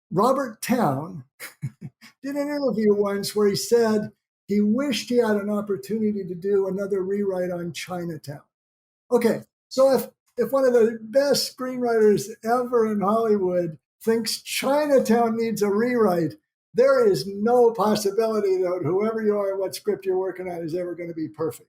Robert Towne did an interview once where he said he wished he had an opportunity to do another rewrite on Chinatown. Okay, so if one of the best screenwriters ever in Hollywood thinks Chinatown needs a rewrite, there is no possibility that whoever you are, what script you're working on is ever going to be perfect.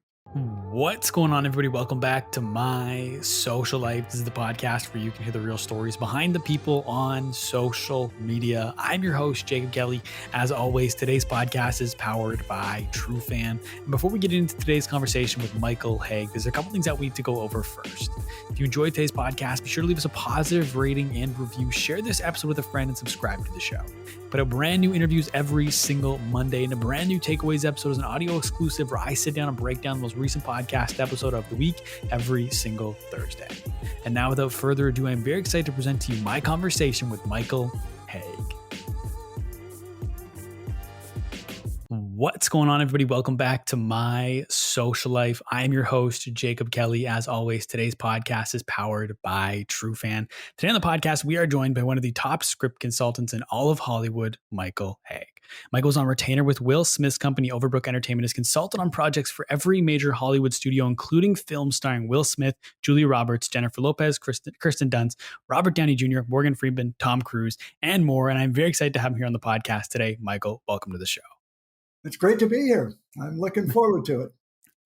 What's going on, everybody? Welcome back to My Social Life. This is the podcast where you can hear the real stories behind the people on social media. I'm your host, Jacob Kelly. As always, today's podcast is powered by TrueFan. And before we get into today's conversation with Michael Hauge, there's a couple things that we need to go over first. If you enjoyed today's podcast, be sure to leave us a positive rating and review. Share this episode with a friend and subscribe to the show. Put out brand new interviews every single Monday, and a brand new Takeaways episode is an audio exclusive where I sit down and break down the most recent podcast episode of the week every single Thursday. And now, without further ado, I'm very excited to present to you my conversation with Michael Hauge. What's going on, everybody? Welcome back to My Social Life. I'm your host, Jacob Kelly. As always, today's podcast is powered by TrueFan. Today on the podcast, we are joined by one of the top script consultants in all of Hollywood, Michael Hauge. Michael's on retainer with Will Smith's company, Overbrook Entertainment, is consultant on projects for every major Hollywood studio, including films starring Will Smith, Julia Roberts, Jennifer Lopez, Kirsten Dunst, Robert Downey Jr., Morgan Freeman, Tom Cruise, and more. And I'm very excited to have him here on the podcast today. Michael, welcome to the show. It's great to be here. I'm looking forward to it.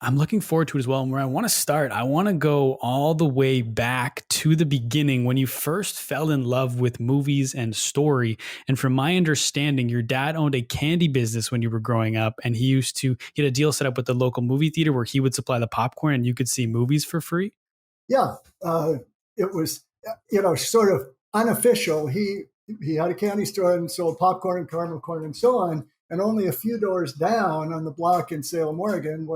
I'm looking forward to it as well. And where I want to start, I want to go all the way back to the beginning when you first fell in love with movies and story. And from my understanding, your dad owned a candy business when you were growing up, and he had a deal set up with the local movie theater where he would supply the popcorn and you could see movies for free. Yeah, it was, sort of unofficial. He had a candy store and sold popcorn and caramel corn and so on. And only a few doors down on the block in Salem, Oregon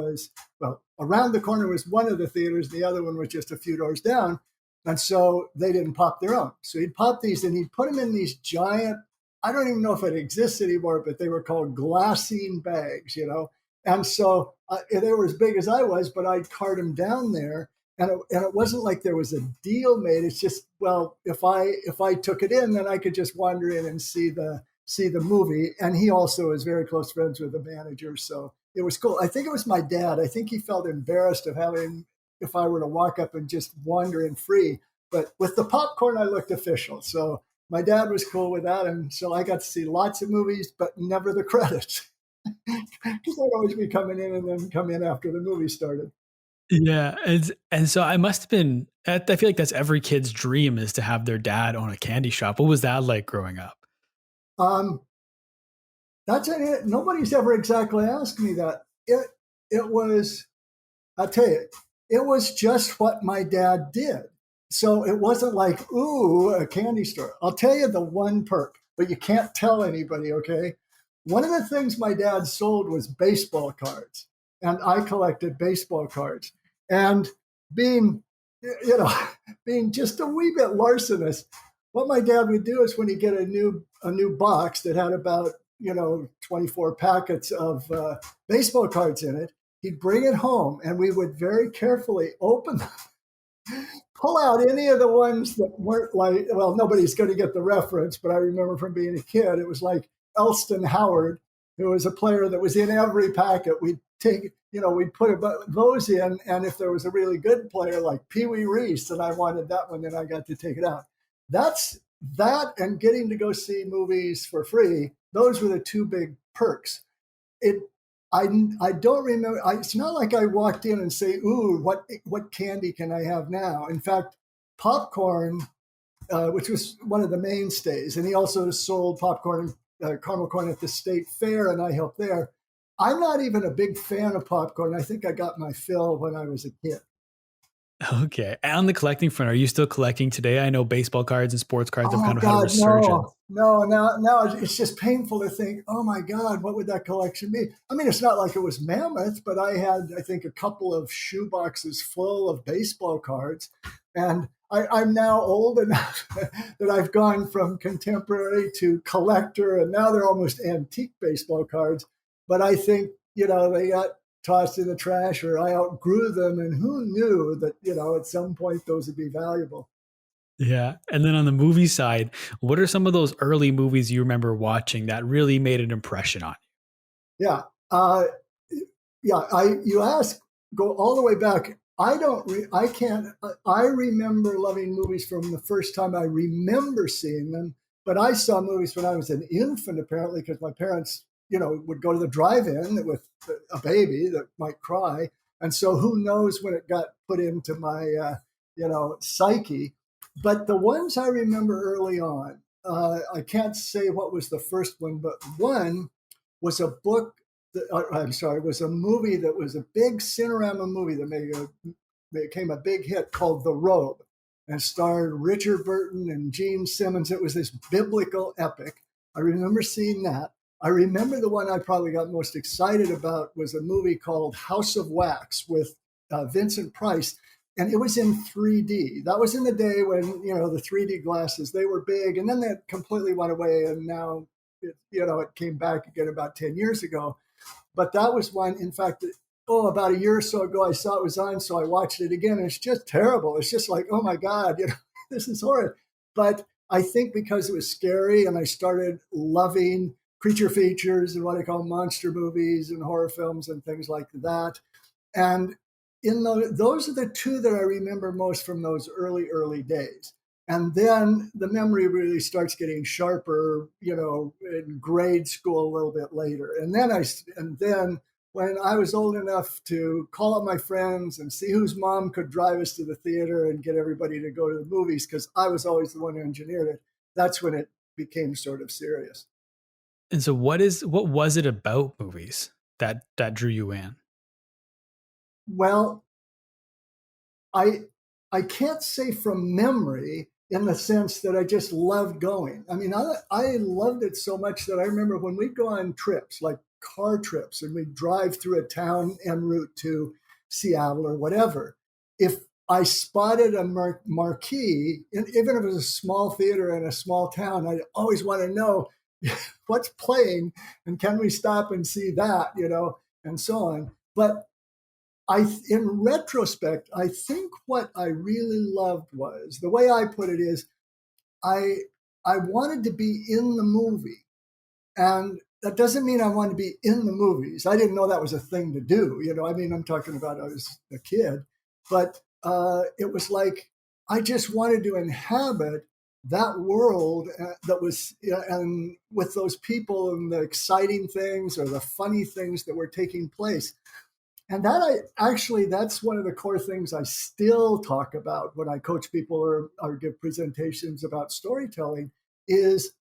around the corner was one of the theaters. The other one was just a few doors down. And so they didn't pop their own. So he'd pop these and he'd put them in these giant, I don't even know if it exists anymore, but they were called glassine bags, And so they were as big as I was, but I'd cart them down there. And it wasn't like there was a deal made. It's just, well, if I took it in, then I could just wander in and see the movie. And he also is very close friends with the manager. So it was cool. I think it was my dad. I think he felt embarrassed of if I were to walk up and just wander in free. But with the popcorn, I looked official. So my dad was cool with that. And so I got to see lots of movies, but never the credits. Because I'd always be coming in and then come in after the movie started. Yeah. And so I must have been, I feel like that's every kid's dream, is to have their dad own a candy shop. What was that like growing up? That's it. Nobody's ever exactly asked me that. It was, I'll tell you, it was just what my dad did. So it wasn't like, ooh, a candy store. I'll tell you the one perk, but you can't tell anybody, okay? One of the things my dad sold was baseball cards, and I collected baseball cards. And being just a wee bit larcenous, what my dad would do is when he'd get a new box that had about 24 packets of baseball cards in it, he'd bring it home and we would very carefully open them, pull out any of the ones that weren't like, well, nobody's going to get the reference, but I remember from being a kid, it was like Elston Howard, who was a player that was in every packet. We'd take, we'd put those in, and if there was a really good player like Pee Wee Reese and I wanted that one, then I got to take it out. That's that, and getting to go see movies for free. Those were the two big perks. I don't remember. It's not like I walked in and say, "Ooh, what candy can I have now?" In fact, popcorn, which was one of the mainstays, and he also sold popcorn and caramel corn at the state fair, and I helped there. I'm not even a big fan of popcorn. I think I got my fill when I was a kid. Okay. And on the collecting front, are you still collecting today? I know baseball cards and sports cards have kind of had a God, resurgence. no. Now it's just painful to think, oh my God, what would that collection be? I mean, it's not like it was mammoth, but I had, I think, a couple of shoe boxes full of baseball cards. And I'm now old enough that I've gone from contemporary to collector, and now they're almost antique baseball cards. But I think, they got tossed in the trash, or I outgrew them, and who knew that, at some point those would be valuable. Yeah. And then on the movie side, what are some of those early movies you remember watching that really made an impression on Yeah. Uh, yeah. You ask, go all the way back. I can't, I remember loving movies from the first time I remember seeing them, but I saw movies when I was an infant, apparently, because my parents, would go to the drive-in with a baby that might cry. And so who knows when it got put into my, psyche. But the ones I remember early on, I can't say what was the first one, but one was a book I'm sorry, was a movie that was a big Cinerama movie that became a big hit called The Robe and starred Richard Burton and Gene Simmons. It was this biblical epic. I remember seeing that. I remember the one I probably got most excited about was a movie called House of Wax with Vincent Price. And it was in 3D. That was in the day when, the 3D glasses, they were big. And then that completely went away. And now, it came back again about 10 years ago. But that was one, in fact, about a year or so ago, I saw it was on, so I watched it again. And it's just terrible. It's just like, oh my God, this is horrid. But I think because it was scary and I started loving creature features and what I call monster movies and horror films and things like that. And those are the two that I remember most from those early days. And then the memory really starts getting sharper, in grade school a little bit later. And then when I was old enough to call up my friends and see whose mom could drive us to the theater and get everybody to go to the movies, because I was always the one who engineered it, that's when it became sort of serious. you? And so what was it about movies that drew you in? Well, I I can't say from memory in the sense that I just loved going. I mean, I loved it so much that I remember when we'd go on trips, like car trips, and we'd drive through a town en route to Seattle or whatever. If I spotted a marquee, and even if it was a small theater in a small town, I always want to know what's playing and can we stop and see that, and so on. But in retrospect, I think what I really loved was the way I put it is I I wanted to be in the movie, and that doesn't mean I wanted to be in the movies. I didn't know that was a thing to do. I mean, I'm talking about I was a kid, but it was like I just wanted to inhabit that world that was, and with those people and the exciting things or the funny things that were taking place. And that's one of the core things I still talk about when I coach people or give presentations about storytelling is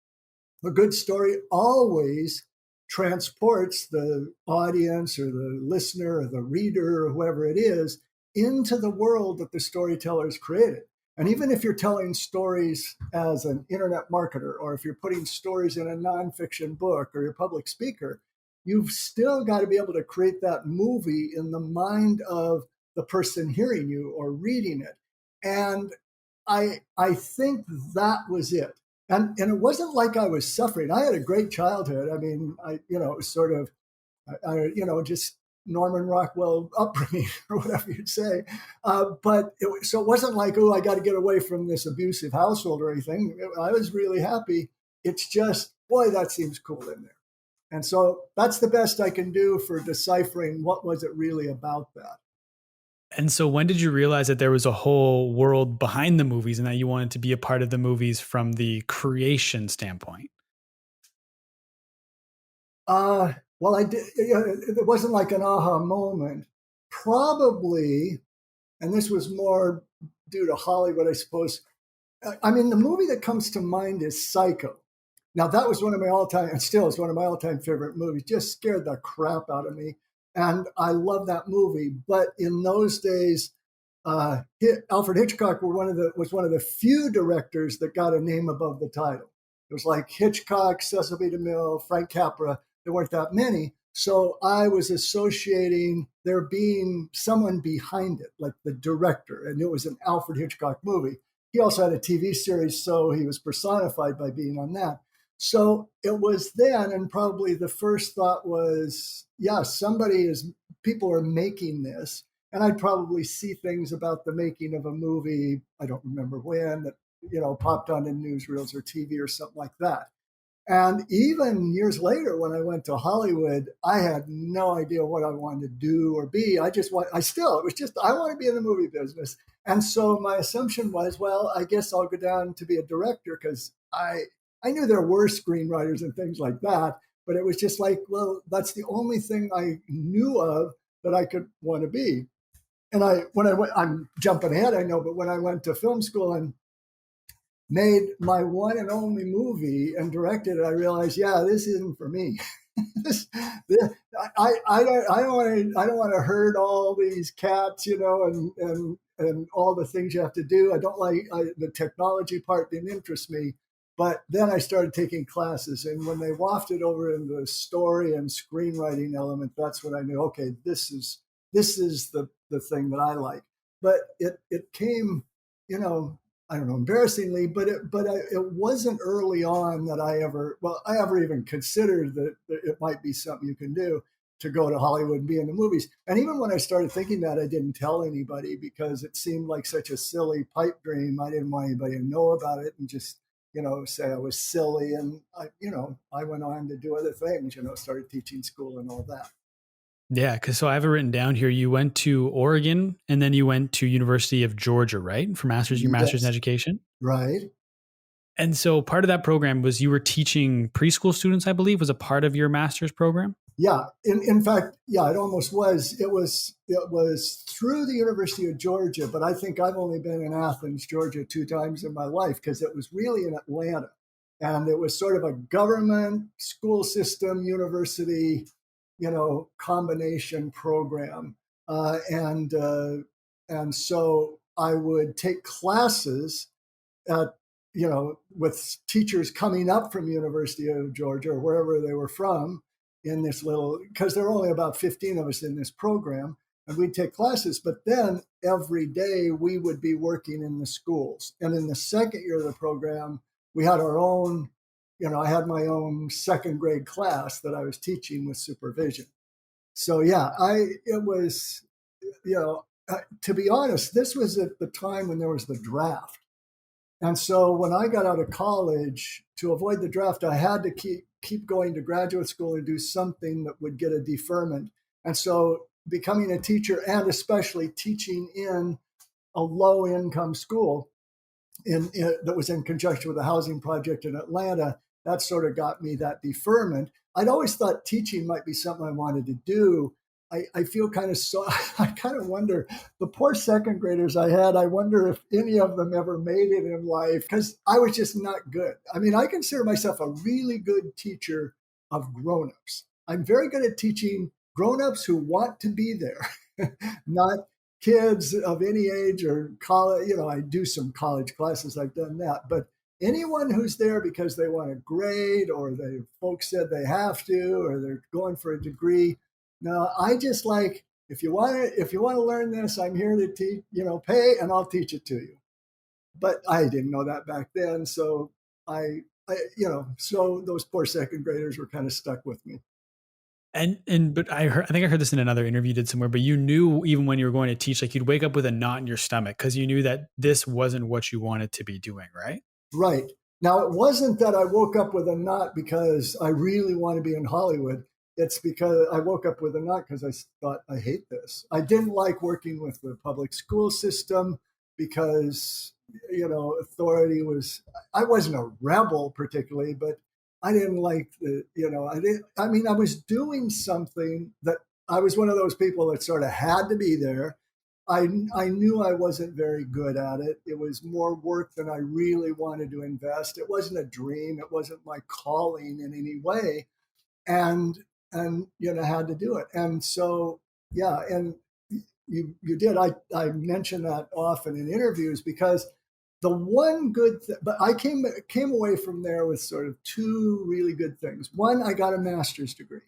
a good story always transports the audience or the listener or the reader or whoever it is into the world that the storyteller has created. And even if you're telling stories as an internet marketer, or if you're putting stories in a nonfiction book or you're a public speaker, you've still got to be able to create that movie in the mind of the person hearing you or reading it. And I think that was it. And it wasn't like I was suffering. I had a great childhood. I mean, it was sort of, just Norman Rockwell upbringing or whatever you'd say. So it wasn't like, oh, I got to get away from this abusive household or anything. I was really happy. It's just, boy, that seems cool in there. And so that's the best I can do for deciphering what was it really about that. And so when did you realize that there was a whole world behind the movies and that you wanted to be a part of the movies from the creation standpoint? Well, I did. It wasn't like an aha moment. Probably, and this was more due to Hollywood, I suppose. I mean, the movie that comes to mind is Psycho. Now, that was one of my all-time, and still is one of my all-time favorite movies. Just scared the crap out of me, and I love that movie. But in those days, Alfred Hitchcock was one of the few directors that got a name above the title. It was like Hitchcock, Cecil B. DeMille, Frank Capra. There weren't that many. So I was associating there being someone behind it, like the director, and it was an Alfred Hitchcock movie. He also had a TV series, so he was personified by being on that. So it was then, and probably the first thought was, yeah, people are making this. And I'd probably see things about the making of a movie, I don't remember when, that popped on in newsreels or TV or something like that. And even years later, when I went to Hollywood, I had no idea what I wanted to do or be. It was just, I want to be in the movie business. And so my assumption was, well, I guess I'll go down to be a director, because I knew there were screenwriters and things like that, but it was just like, well, that's the only thing I knew of that I could want to be. And I'm jumping ahead, I know, but when I went to film school and made my one and only movie and directed it, I realized, yeah, this isn't for me. I don't want to herd all these cats, and all the things you have to do. I don't like the technology part didn't interest me. But then I started taking classes, and when they wafted over into the story and screenwriting element, that's when I knew, okay, this is the thing that I like. But it came, I don't know, embarrassingly, but it wasn't early on that I ever even considered that it might be something you can do, to go to Hollywood and be in the movies. And even when I started thinking that, I didn't tell anybody, because it seemed like such a silly pipe dream. I didn't want anybody to know about it and just, say I was silly. And I went on to do other things, started teaching school and all that. Yeah, because so I have it written down here. You went to Oregon and then you went to University of Georgia, right? For your master's in education? Right. And so part of that program was you were teaching preschool students, I believe, was a part of your master's program? Yeah. In fact, yeah, it almost was. It was through the University of Georgia, but I think I've only been in Athens, Georgia 2 times in my life, because it was really in Atlanta. And it was sort of a government school system university combination program. And so I would take classes at, with teachers coming up from University of Georgia or wherever they were from, in this little, because there were only about 15 of us in this program, and we'd take classes. But then every day we would be working in the schools. And in the second year of the program, we had our own, I had my own second grade class that I was teaching with supervision. So yeah, to be honest, this was at the time when there was the draft. And so when I got out of college, to avoid the draft, I had to keep going to graduate school and do something that would get a deferment. And so becoming a teacher, and especially teaching in a low income school that was in conjunction with a housing project in Atlanta, that sort of got me that deferment. I'd always thought teaching might be something I wanted to do. I feel kind of I kind of wonder, the poor second graders I had, I wonder if any of them ever made it in life, because I was just not good. I mean, I consider myself a really good teacher of grownups. I'm very good at teaching grownups who want to be there, not kids of any age or college. I do some college classes, I've done that, but anyone who's there because they want a grade, or the folks said they have to, or they're going for a degree. No, I just like, if you want to learn this, I'm here to teach, pay, and I'll teach it to you. But I didn't know that back then. So so those poor second graders were kind of stuck with me. But I think I heard this in another interview you did somewhere, but you knew even when you were going to teach, like you'd wake up with a knot in your stomach because you knew that this wasn't what you wanted to be doing, right? Right. Now, it wasn't that I woke up with a knot because I really want to be in Hollywood. It's because I woke up with a knot because I thought, I hate this. I didn't like working with the public school system because, authority was, I wasn't a rebel particularly, but I didn't like I was doing something that I was one of those people that sort of had to be there. I knew I wasn't very good at it. It was more work than I really wanted to invest. It wasn't a dream. It wasn't my calling in any way. And had to do it. And so, yeah, and you did. I mention that often in interviews, because the one good thing, but I came away from there with sort of 2 really good things. One, I got a master's degree,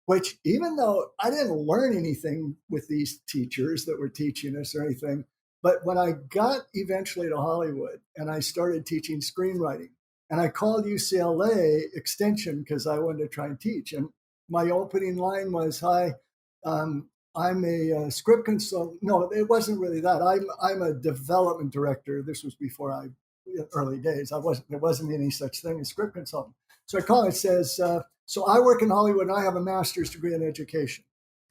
which, even though I didn't learn anything with these teachers that were teaching us or anything, but when I got eventually to Hollywood and I started teaching screenwriting, and I called UCLA Extension because I wanted to try and teach. And my opening line was, "Hi, I'm a script consultant." No, it wasn't really that. I'm a development director. This was before I early days. There wasn't any such thing as script consultant. So I call it, says, so I work in Hollywood and I have a master's degree in education.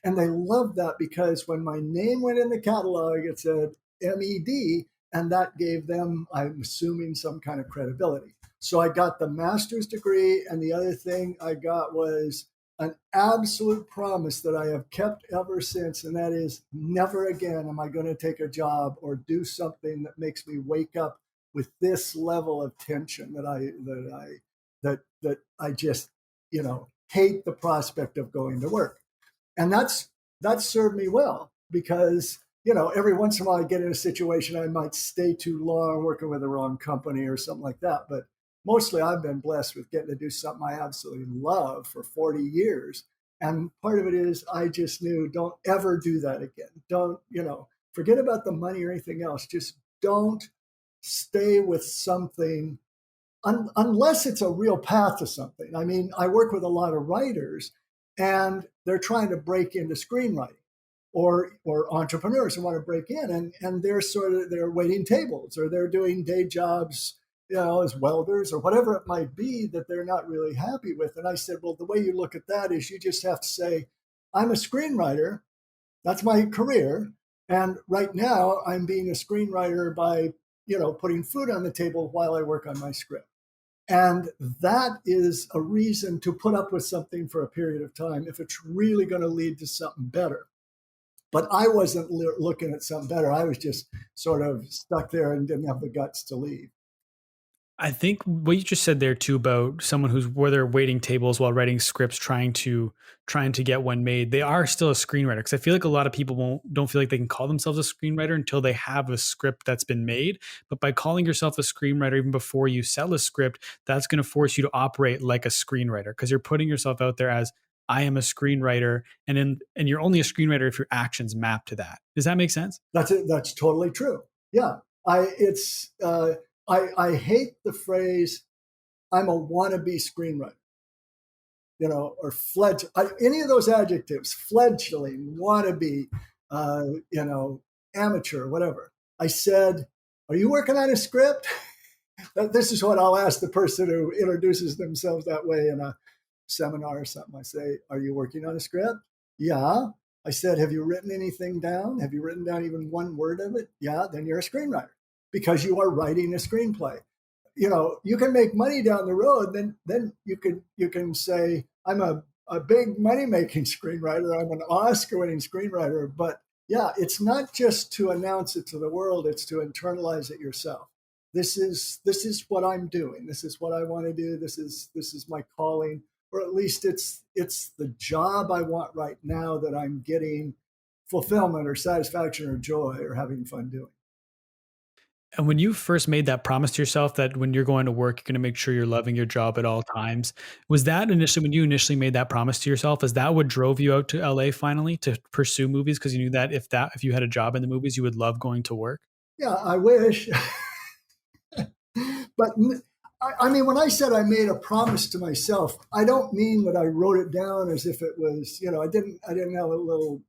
And they loved that because when my name went in the catalog, it said MED, and that gave them, I'm assuming, some kind of credibility. So I got the master's degree, and the other thing I got was an absolute promise that I have kept ever since, and that is never again am I going to take a job or do something that makes me wake up with this level of tension that I just, hate the prospect of going to work. And that's served me well because, every once in a while I get in a situation I might stay too long working with the wrong company or something like that. But mostly I've been blessed with getting to do something I absolutely love for 40 years. And part of it is I just knew, don't ever do that again. Don't, forget about the money or anything else. Just don't stay with something unless it's a real path to something. I mean, I work with a lot of writers and they're trying to break into screenwriting or entrepreneurs who want to break in and they're waiting tables or they're doing day jobs, as welders or whatever it might be that they're not really happy with. And I said, well, the way you look at that is you just have to say, I'm a screenwriter. That's my career. And right now I'm being a screenwriter by, putting food on the table while I work on my script. And that is a reason to put up with something for a period of time if it's really going to lead to something better. But I wasn't looking at something better. I was just sort of stuck there and didn't have the guts to leave. I think what you just said there too about someone where they're waiting tables while writing scripts, trying to get one made. They are still a screenwriter because I feel like a lot of people don't feel like they can call themselves a screenwriter until they have a script that's been made. But by calling yourself a screenwriter even before you sell a script, that's going to force you to operate like a screenwriter because you're putting yourself out there as I am a screenwriter, and you're only a screenwriter if your actions map to that. Does that make sense? That's it. That's totally true. Yeah, I hate the phrase, I'm a wannabe screenwriter, or any of those adjectives, fledgling, wannabe, amateur, whatever. I said, are you working on a script? This is what I'll ask the person who introduces themselves that way in a seminar or something. I say, are you working on a script? Yeah. I said, have you written anything down? Have you written down even one word of it? Yeah, then you're a screenwriter because you are writing a screenplay. You can make money down the road. Then you can say, I'm a big money-making screenwriter. I'm an Oscar-winning screenwriter. But yeah, it's not just to announce it to the world. It's to internalize it yourself. This is what I'm doing. This is what I want to do. This is my calling, or at least it's the job I want right now that I'm getting fulfillment or satisfaction or joy or having fun doing. And when you first made that promise to yourself that when you're going to work, you're going to make sure you're loving your job at all times, was that initially when you initially made that promise to yourself? Is that what drove you out to LA finally to pursue movies? Because you knew that if you had a job in the movies, you would love going to work. Yeah, I wish. But I mean, when I said I made a promise to myself, I don't mean that I wrote it down as if it was, I didn't have a little,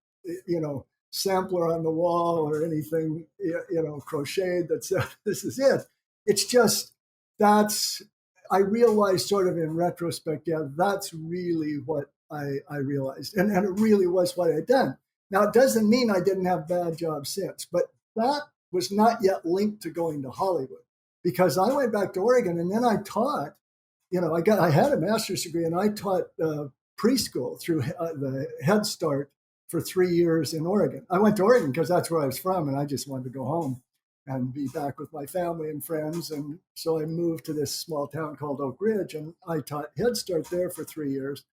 sampler on the wall or anything, crocheted that said, this is it. It's just, I realized sort of in retrospect, yeah, that's really what I realized. And it really was what I had done. Now, it doesn't mean I didn't have bad jobs since, but that was not yet linked to going to Hollywood. Because I went back to Oregon and then I taught, I had a master's degree and I taught preschool through the Head Start for 3 years in Oregon. I went to Oregon because that's where I was from and I just wanted to go home and be back with my family and friends. And so I moved to this small town called Oak Ridge and I taught Head Start there for 3 years.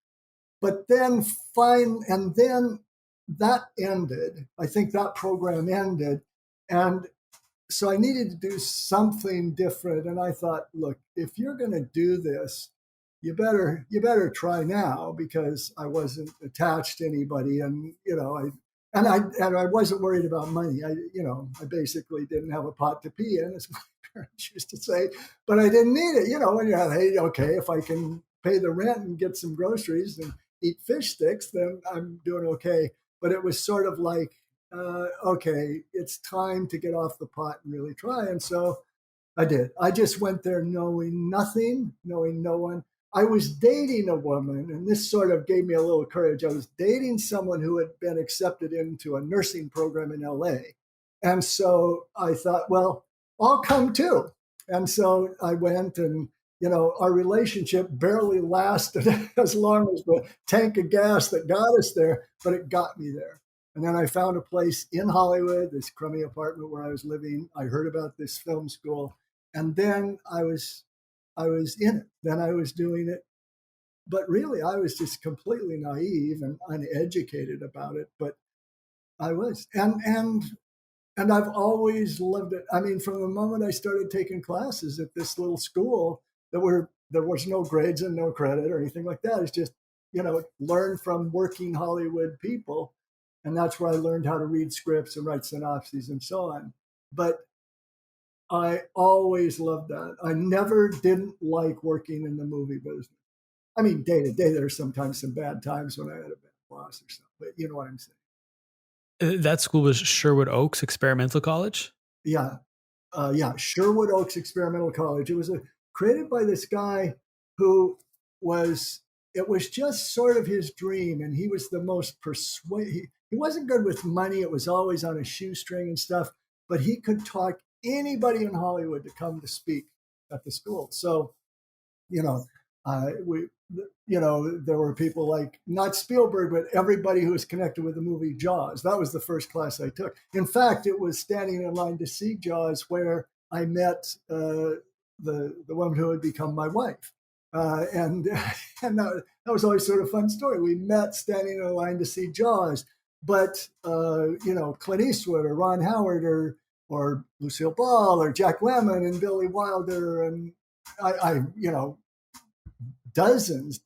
But then then that ended. I think that program ended. And so I needed to do something different. And I thought, look, if you're going to do this, you better try now because I wasn't attached to anybody. And, I wasn't worried about money. I basically didn't have a pot to pee in, as my parents used to say, but I didn't need it. When you're, hey, okay, if I can pay the rent and get some groceries and eat fish sticks, then I'm doing okay. But it was sort of like, okay, it's time to get off the pot and really try. And so I did. I just went there knowing nothing, knowing no one. I was dating a woman, and this sort of gave me a little courage. I was dating someone who had been accepted into a nursing program in LA. And so I thought, well, I'll come too. And so I went, and our relationship barely lasted as long as the tank of gas that got us there, but it got me there. And then I found a place in Hollywood, this crummy apartment where I was living. I heard about this film school, and then I was in it. Then I was doing it. But really, I was just completely naive and uneducated about it. But I was. And I've always loved it. I mean, from the moment I started taking classes at this little school, there was no grades and no credit or anything like that. It's just, learn from working Hollywood people. And that's where I learned how to read scripts and write synopses and so on. But I always loved that. I never didn't like working in the movie business. I mean, day to day, there's sometimes some bad times when I had a bad boss or something, but you know what I'm saying. That school was Sherwood Oaks Experimental College? Yeah. Yeah. Sherwood Oaks Experimental College. It was created by this guy who it was just sort of his dream. And he was the most persuasive. He wasn't good with money. It was always on a shoestring and stuff, but he could talk anybody in Hollywood to come to speak at the school. So, you know, we, there were people like not Spielberg, but everybody who was connected with the movie Jaws. That was the first class I took. In fact, it was standing in line to see Jaws where I met the woman who would become my wife. And and that was always sort of a fun story. We met standing in a line to see Jaws, but Clint Eastwood or Ron Howard or Lucille Ball or Jack Lemmon and Billy Wilder and I dozens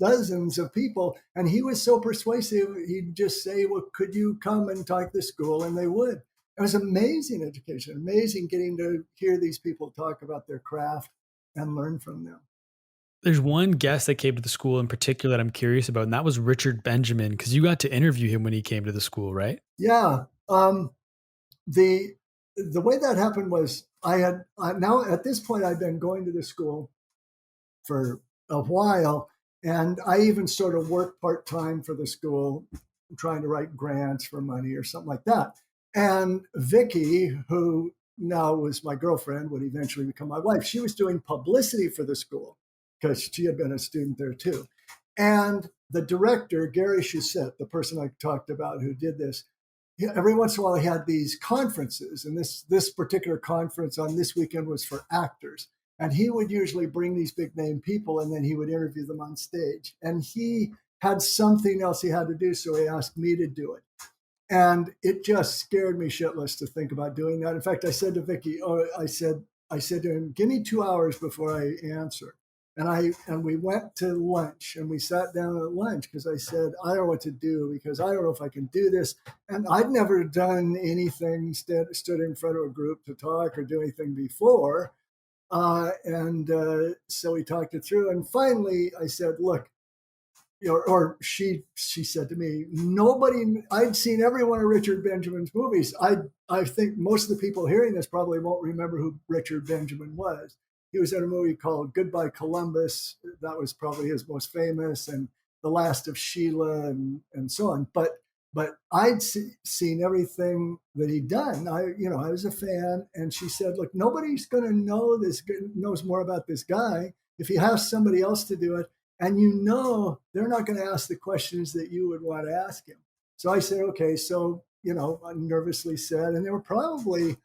of people. And he was so persuasive. He'd just say, well, could you come and talk to school? And they would. It was amazing education, amazing getting to hear these people talk about their craft and learn from them. There's one guest that came to the school in particular that I'm curious about, and that was Richard Benjamin, because you got to interview him when he came to the school, right? Yeah. The way that happened was now at this point I'd been going to the school for a while, and I even sort of worked part-time for the school, trying to write grants for money or something like that. And Vicky, who now was my girlfriend, would eventually become my wife, she was doing publicity for the school because she had been a student there too. And the director, Gary Shusett, the person I talked about who did this, every once in a while he had these conferences, and this particular conference on this weekend was for actors. And he would usually bring these big name people, and then he would interview them on stage. And he had something else he had to do, so he asked me to do it. And it just scared me shitless to think about doing that. In fact, I said to Vicky, I said to him, give me 2 hours before I answer. And we went to lunch, and we sat down at lunch because I said, I don't know what to do because I don't know if I can do this. And I'd never done anything, stood in front of a group to talk or do anything before. So we talked it through. And finally I said, look, or she said to me, I'd seen every one of Richard Benjamin's movies. I think most of the people hearing this probably won't remember who Richard Benjamin was. He was in a movie called Goodbye Columbus. That was probably his most famous, and The Last of Sheila and so on. But I'd seen everything that he'd done. I was a fan. And she said, look, nobody's going to knows more about this guy if he has somebody else to do it. And they're not going to ask the questions that you would want to ask him. So I said, okay. So, I nervously said, and there were probably,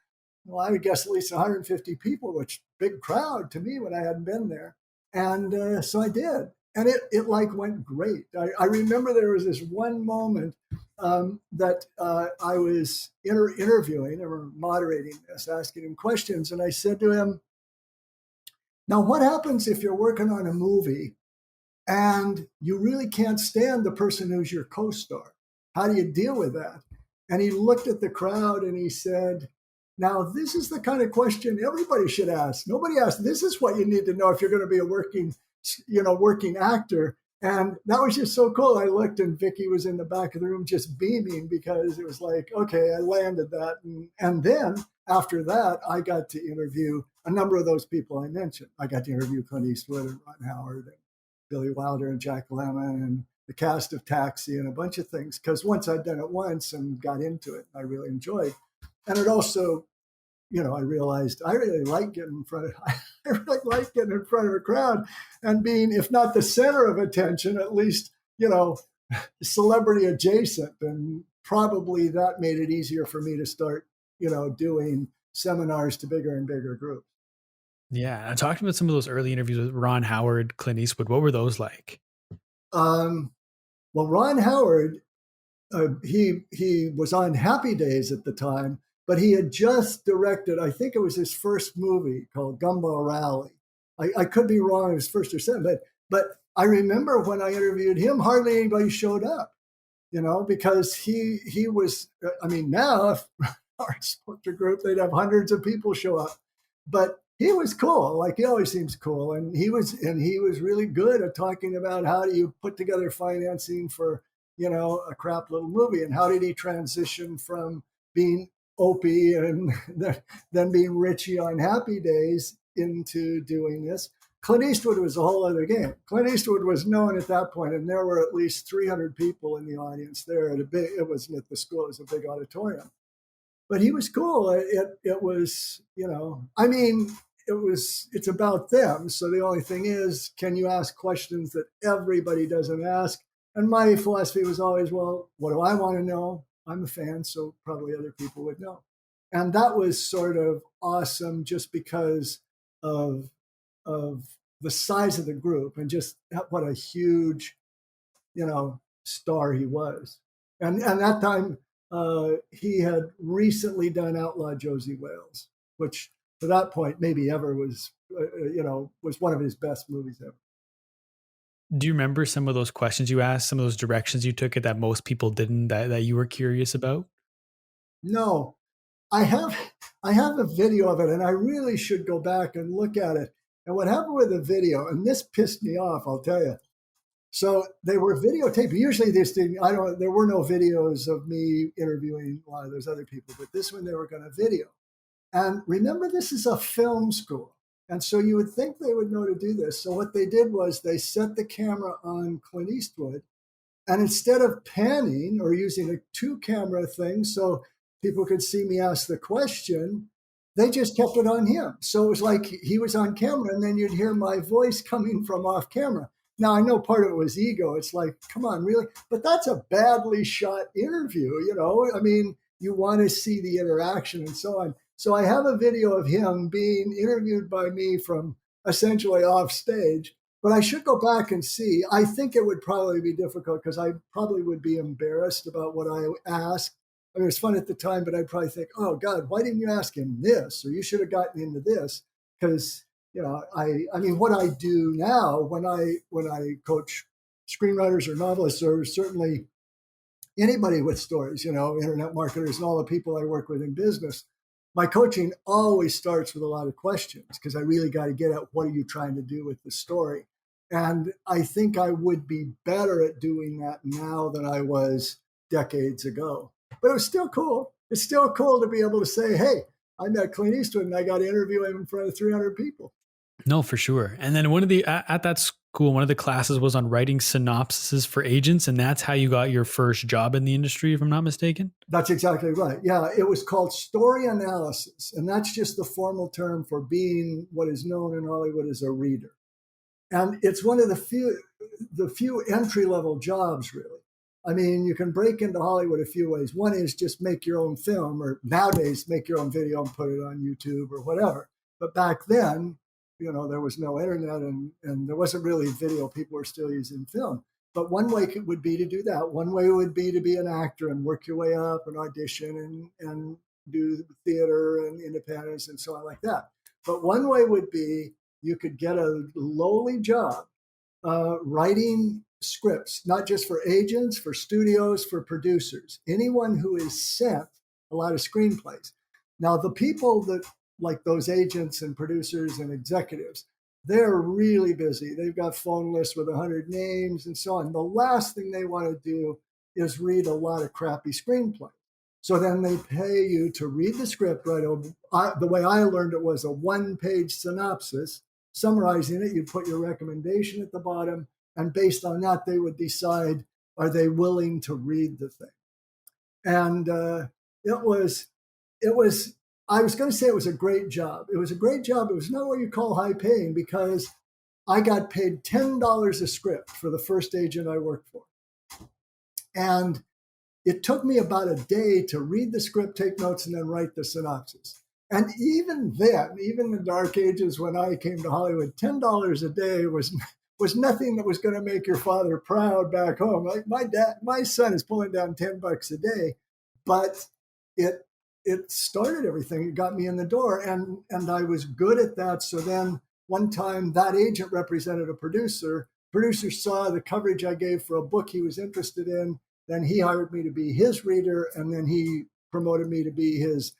I would guess at least 150 people, which big crowd to me when I hadn't been there. And so I did. And it went great. I remember there was this one moment that I was interviewing or moderating this, asking him questions. And I said to him, now what happens if you're working on a movie and you really can't stand the person who's your co-star? How do you deal with that? And he looked at the crowd and he said, now, this is the kind of question everybody should ask. Nobody asks, this is what you need to know if you're going to be a working actor. And that was just so cool. I looked and Vicky was in the back of the room just beaming because it was like, okay, I landed that. And then after that, I got to interview a number of those people I mentioned. I got to interview Clint Eastwood and Ron Howard and Billy Wilder and Jack Lemmon and the cast of Taxi and a bunch of things. Because once I'd done it once and got into it, I really enjoyed. And it also, I realized I really like getting in front of I really like getting in front of a crowd and being, if not the center of attention, at least, celebrity adjacent. And probably that made it easier for me to start, doing seminars to bigger and bigger groups. Yeah. I talked about some of those early interviews with Ron Howard, Clint Eastwood. What were those like? Well, Ron Howard, he was on Happy Days at the time, but he had just directed, I think it was his first movie called Gumball Rally. I could be wrong, it was first or second, but I remember when I interviewed him, hardly anybody showed up, because he was, now if our sponsor group, they'd have hundreds of people show up, but he was cool. Like, he always seems cool. And he was really good at talking about how do you put together financing for, a crap little movie, and how did he transition from being Opie and then being Richie on Happy Days into doing this. Clint Eastwood was a whole other game. Clint Eastwood was known at that point, and there were at least 300 people in the audience there. It wasn't at the school, it was a big auditorium. But he was cool. It was, it's about them. So the only thing is, can you ask questions that everybody doesn't ask? And my philosophy was always, well, what do I want to know? I'm a fan, so probably other people would know. And that was sort of awesome just because of the size of the group and just what a huge, star he was. And that time, he had recently done Outlaw Josie Wales, which to that point maybe ever was, was one of his best movies ever. Do you remember some of those questions you asked, some of those directions you took it that most people didn't, that you were curious about? No, I have a video of it, and I really should go back and look at it. And what happened with the video, and this pissed me off, I'll tell you. So they were videotaping. Usually there were no videos of me interviewing a lot of those other people, but this one they were going to video. And remember, this is a film school. And so you would think they would know to do this. So what they did was they set the camera on Clint Eastwood, and instead of panning or using a two-camera thing so people could see me ask the question, they just kept it on him. So it was like he was on camera, and then you'd hear my voice coming from off camera. Now, I know part of it was ego. It's like, come on, really? But that's a badly shot interview, you want to see the interaction and so on. So I have a video of him being interviewed by me from essentially off stage, but I should go back and see. I think it would probably be difficult because I probably would be embarrassed about what I asked. It was fun at the time, but I'd probably think, oh God, why didn't you ask him this? Or you should have gotten into this. Because, what I do now when I coach screenwriters or novelists, or certainly anybody with stories, internet marketers and all the people I work with in business, my coaching always starts with a lot of questions because I really got to get at what are you trying to do with the story. And I think I would be better at doing that now than I was decades ago. But it was still cool. It's still cool to be able to say, hey, I met Clint Eastwood and I got to interview him in front of 300 people. No, for sure. And then at that school, one of the classes was on writing synopsises for agents. And that's how you got your first job in the industry, if I'm not mistaken. That's exactly right. Yeah, it was called story analysis. And that's just the formal term for being what is known in Hollywood as a reader. And it's one of the few entry-level jobs, really. You can break into Hollywood a few ways. One is just make your own film, or nowadays make your own video and put it on YouTube or whatever. But back then, there was no internet and there wasn't really video. People were still using film. But one way would be to do that. One way would be to be an actor and work your way up and audition and do theater and independence and so on like that. But one way would be you could get a lowly job writing scripts, not just for agents, for studios, for producers, anyone who is sent a lot of screenplays. Now, the people that like those agents and producers and executives, they're really busy. They've got phone lists with 100 names and so on. The last thing they want to do is read a lot of crappy screenplays. So then they pay you to read the script, right? The way I learned it was a 1-page synopsis summarizing it. You'd put your recommendation at the bottom, and based on that, they would decide, are they willing to read the thing? And it was, I was going to say it was a great job. It was a great job. It was not what you call high paying, because I got paid $10 a script for the first agent I worked for. And it took me about a day to read the script, take notes, and then write the synopsis. And even then, even in the dark ages when I came to Hollywood, $10 a day was nothing that was going to make your father proud back home. Like my son is pulling down $10 a day, but it started everything. It got me in the door, and I was good at that. So then one time that agent represented a producer. Producer saw the coverage I gave for a book he was interested in. Then he hired me to be his reader, and then he promoted me to be his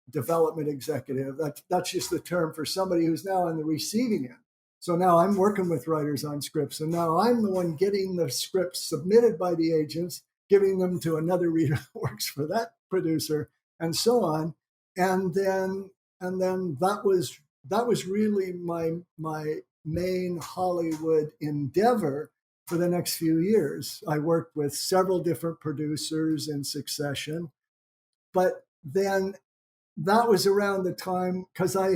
development executive. That's just the term for somebody who's now on the receiving end. So now I'm working with writers on scripts, and now I'm the one getting the scripts submitted by the agents, giving them to another reader that works for that producer, and so on. And then that was really my main Hollywood endeavor for the next few years. I worked with several different producers in succession, but then that was around the time, because I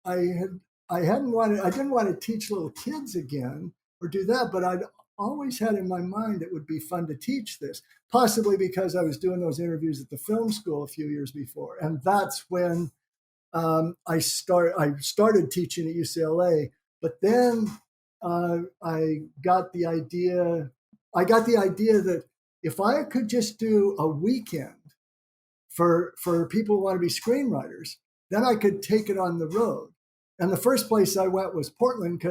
didn't want to teach little kids again or do that, but I'd always had in my mind it would be fun to teach this, possibly because I was doing those interviews at the film school a few years before. And that's when I started teaching at UCLA, but then I got the idea that if I could just do a weekend for people who want to be screenwriters, then I could take it on the road. And the first place I went was Portland,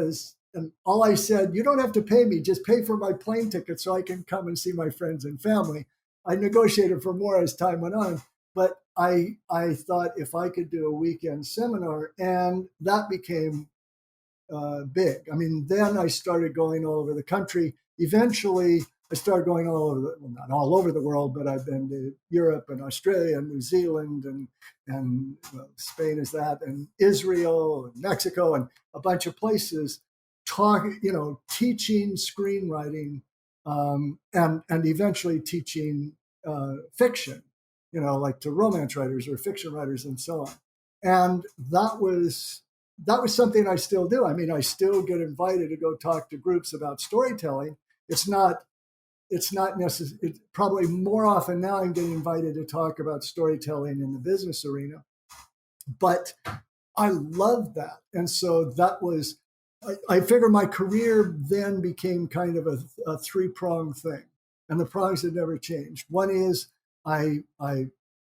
and all I said, you don't have to pay me, just pay for my plane ticket so I can come and see my friends and family. I negotiated for more as time went on, but I thought if I could do a weekend seminar, and that became big. I mean, then I started going all over the country. Eventually, I started going not all over the world, but I've been to Europe and Australia and New Zealand and Spain is that, and Israel and Mexico and a bunch of places, teaching screenwriting and eventually teaching fiction, like to romance writers or fiction writers and so on. And that was something I still do. I mean, I still get invited to go talk to groups about storytelling. It's not necessary. It's probably more often now I'm getting invited to talk about storytelling in the business arena. But I love that. And so that was, I figure my career then became kind of a three-pronged thing. And the prongs have never changed. One is I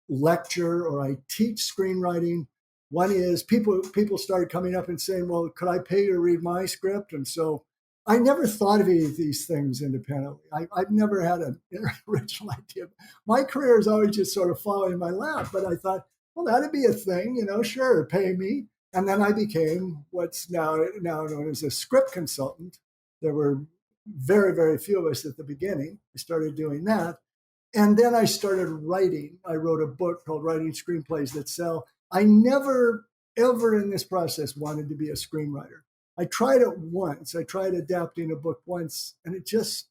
lecture or I teach screenwriting. One is people started coming up and saying, well, could I pay you to read my script? And so I never thought of any of these things independently. I've never had an original idea. My career is always just sort of falling in my lap, but I thought, well, that'd be a thing, sure, pay me. And then I became what's now known as a script consultant. There were very, very few of us at the beginning. I started doing that. And then I started writing. I wrote a book called Writing Screenplays That Sell. I never, ever in this process wanted to be a screenwriter. I tried it once. I tried adapting a book once, and it just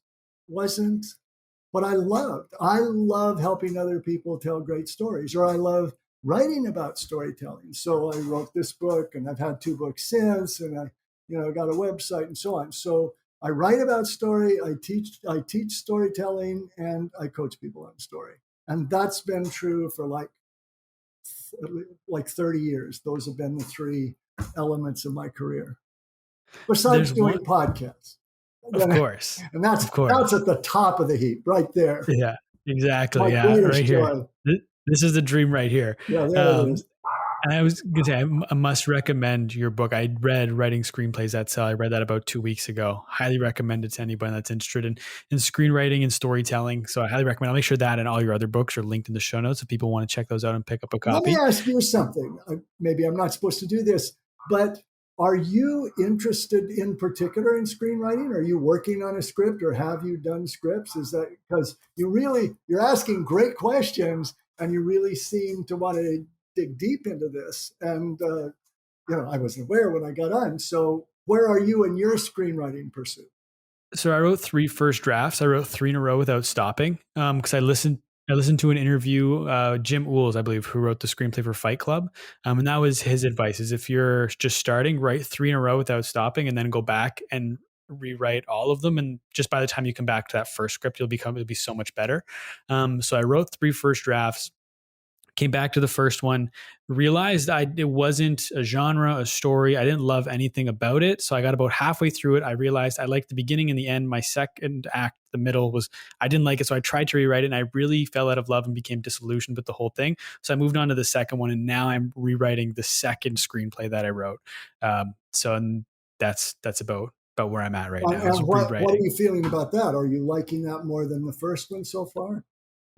wasn't what I loved. I love helping other people tell great stories, or I love writing about storytelling. So I wrote this book, and I've had 2 books since, and I got a website and so on. So I write about story, I teach storytelling, and I coach people on story. And that's been true for like 30 years. Those have been the 3 elements of my career. Besides doing podcasts. Of course. And that's at the top of the heap right there. Yeah, exactly. Right here. This is the dream right here. Yeah, there it is. And I was going to say, I must recommend your book. I read Writing Screenplays That Sell. I read that about 2 weeks ago. Highly recommend it to anybody that's interested in screenwriting and storytelling. So I highly recommend. I'll make sure that and all your other books are linked in the show notes if people want to check those out and pick up a copy. Let me ask you something. Maybe I'm not supposed to do this, but Are you interested in particular in screenwriting? Are you working on a script, or have you done scripts? Is that because you're asking great questions, and you really seem to want to dig deep into this? And I wasn't aware when I got on. So where are you in your screenwriting pursuit? So I wrote 3 first drafts. I wrote 3 in a row without stopping because I listened to an interview, Jim Ools, I believe, who wrote the screenplay for Fight Club, and that was his advice: is if you're just starting, write 3 in a row without stopping, and then go back and rewrite all of them. And just by the time you come back to that first script, it'll be so much better. So I wrote 3 first drafts. Came back to the first one, realized it wasn't a genre, a story. I didn't love anything about it. So I got about halfway through it. I realized I liked the beginning and the end. My second act, the middle, I didn't like it. So I tried to rewrite it, and I really fell out of love and became disillusioned with the whole thing. So I moved on to the second one, and now I'm rewriting the second screenplay that I wrote. So that's about where I'm at right now, is And what are rewriting. you feeling about that? Are you liking that more than the first one so far?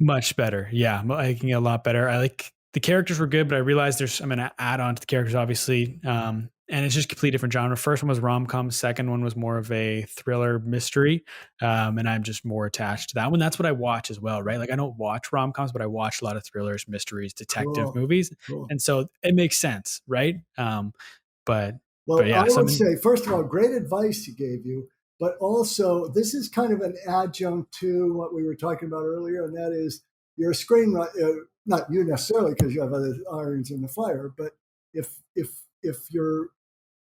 Much better. Yeah, I'm liking it a lot better. I like the characters were good, but I realized I'm going to add on to the characters, obviously. And it's just a completely different genre. First one was rom-com. Second one was more of a thriller mystery. And I'm just more attached to that one. That's what I watch as well, right? Like I don't watch rom-coms, but I watch a lot of thrillers, mysteries, detective Cool. movies. Cool. And so it makes sense, right? But Well, I yeah, would say, first of all, great advice he gave you, but also this is kind of an adjunct to what we were talking about earlier, and that is you're a screenwriter, not you necessarily because you have other irons in the fire, but if you're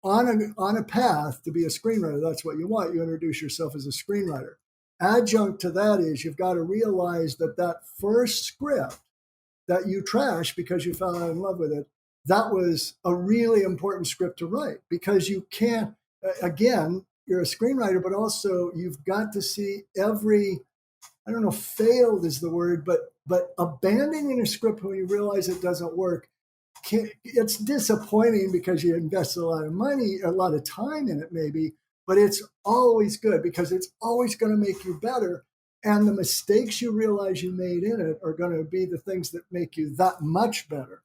on a path to be a screenwriter, that's what you want. You introduce yourself as a screenwriter. Adjunct to that is you've got to realize that that first script that you trash because you fell in love with it, that was a really important script to write because you can't, again, you're a screenwriter, but also you've got to see every, I don't know, failed is the word, but abandoning a script when you realize it doesn't work, it's disappointing because you invested a lot of money, a lot of time in it maybe, but it's always good because it's always going to make you better. And the mistakes you realize you made in it are going to be the things that make you that much better.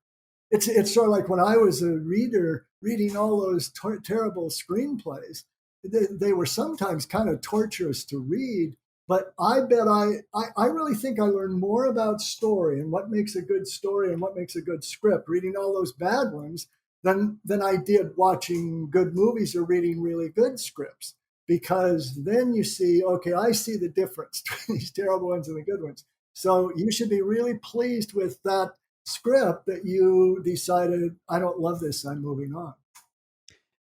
It's sort of like when I was a reader reading all those terrible screenplays. They were sometimes kind of torturous to read, but I bet I really think I learned more about story and what makes a good story and what makes a good script reading all those bad ones than I did watching good movies or reading really good scripts. Because then you see, okay, I see the difference between these terrible ones and the good ones. So you should be really pleased with that script that you decided, I don't love this, I'm moving on.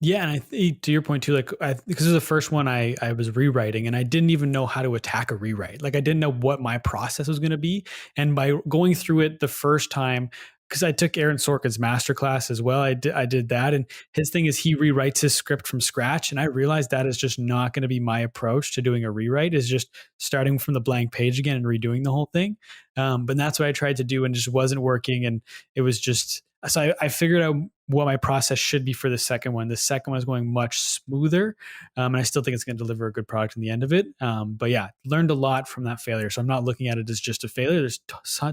yeah, and I think to your point too, like because this is the first one I was rewriting, and I didn't even know how to attack a rewrite. Like I didn't know what my process was going to be, and by going through it the first time, because I took Aaron Sorkin's masterclass as well, I did that, and his thing is he rewrites his script from scratch, and I realized that is just not going to be my approach to doing a rewrite. Is just starting from the blank page again and redoing the whole thing. But that's what I tried to do, and just wasn't working, and it was just so I figured out what my process should be for the second one. The second one is going much smoother, and I still think it's going to deliver a good product in the end of it. But yeah, learned a lot from that failure. So I'm not looking at it as just a failure. There's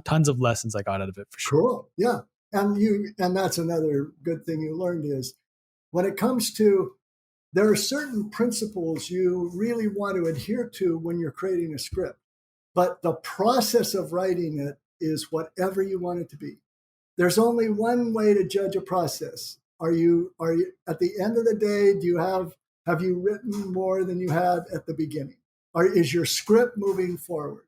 tons of lessons I got out of it for sure. Cool. Yeah. And that's another good thing you learned is when it comes to, there are certain principles you really want to adhere to when you're creating a script, but the process of writing it is whatever you want it to be. There's only one way to judge a process. Are you at the end of the day, have you written more than you had at the beginning? Or is your script moving forward?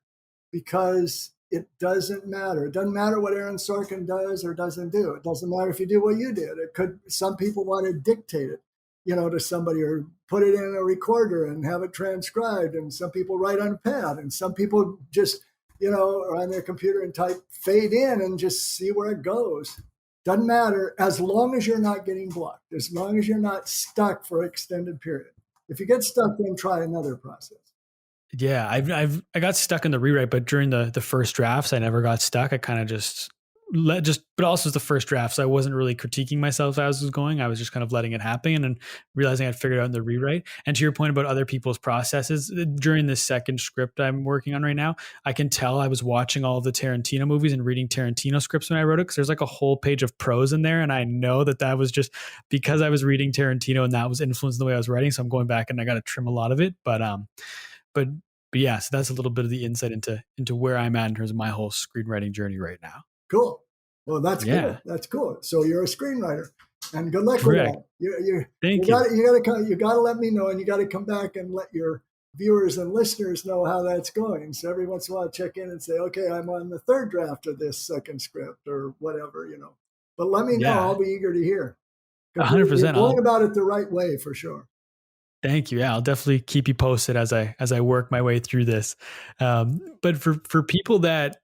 Because it doesn't matter. It doesn't matter what Aaron Sorkin does or doesn't do. It doesn't matter if you do what you did. Some people want to dictate it, to somebody or put it in a recorder and have it transcribed. And some people write on a pad and some people just, are on their computer and type fade in and just see where it goes. Doesn't matter as long as you're not getting blocked, as long as you're not stuck for an extended period. If you get stuck, then try another process. Yeah, I got stuck in the rewrite, but during the first drafts, I never got stuck. I kind of just but also it's the first draft, so I wasn't really critiquing myself as I was going. I was just kind of letting it happen and realizing I'd figured out in the rewrite. And to your point about other people's processes, during this second script I'm working on right now, I can tell I was watching all of the Tarantino movies and reading Tarantino scripts when I wrote it, because there's like a whole page of prose in there, and I know that was just because I was reading Tarantino and that was influencing the way I was writing. So I'm going back and I got to trim a lot of it, but but yeah, so that's a little bit of the insight into where I'm at in terms of my whole screenwriting journey right now. Cool. Well, that's Yeah, cool. That's cool. So you're a screenwriter, and good luck with correct. that. You Thank you. you got to let me know, and you got to come back and let your viewers and listeners know how that's going. So every once in a while, check in and say, okay, I'm on the third draft of this second script or whatever, you know. But let me know. Yeah, I'll be eager to hear, because you're 100%. going about it the right way for sure. Thank you. Yeah, I'll definitely keep you posted as I work my way through this. But for people that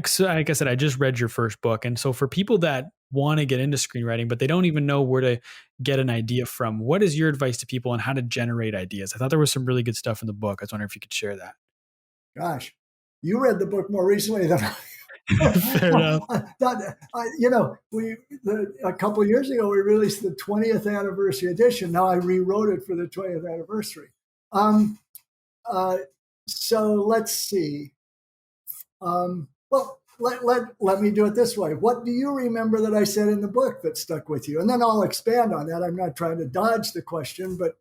so like I said, I just read your first book, and so for people that want to get into screenwriting but they don't even know where to get an idea from, what is your advice to people on how to generate ideas? I thought there was some really good stuff in the book. I was wondering if you could share that. Gosh, you read the book more recently than Fair enough. you know, a couple of years ago we released the 20th anniversary edition. Now I rewrote it for the 20th anniversary. Um, uh, so let's see. Well, let me do it this way. What do you remember that I said in the book that stuck with you? And then I'll expand on that. I'm not trying to dodge the question, but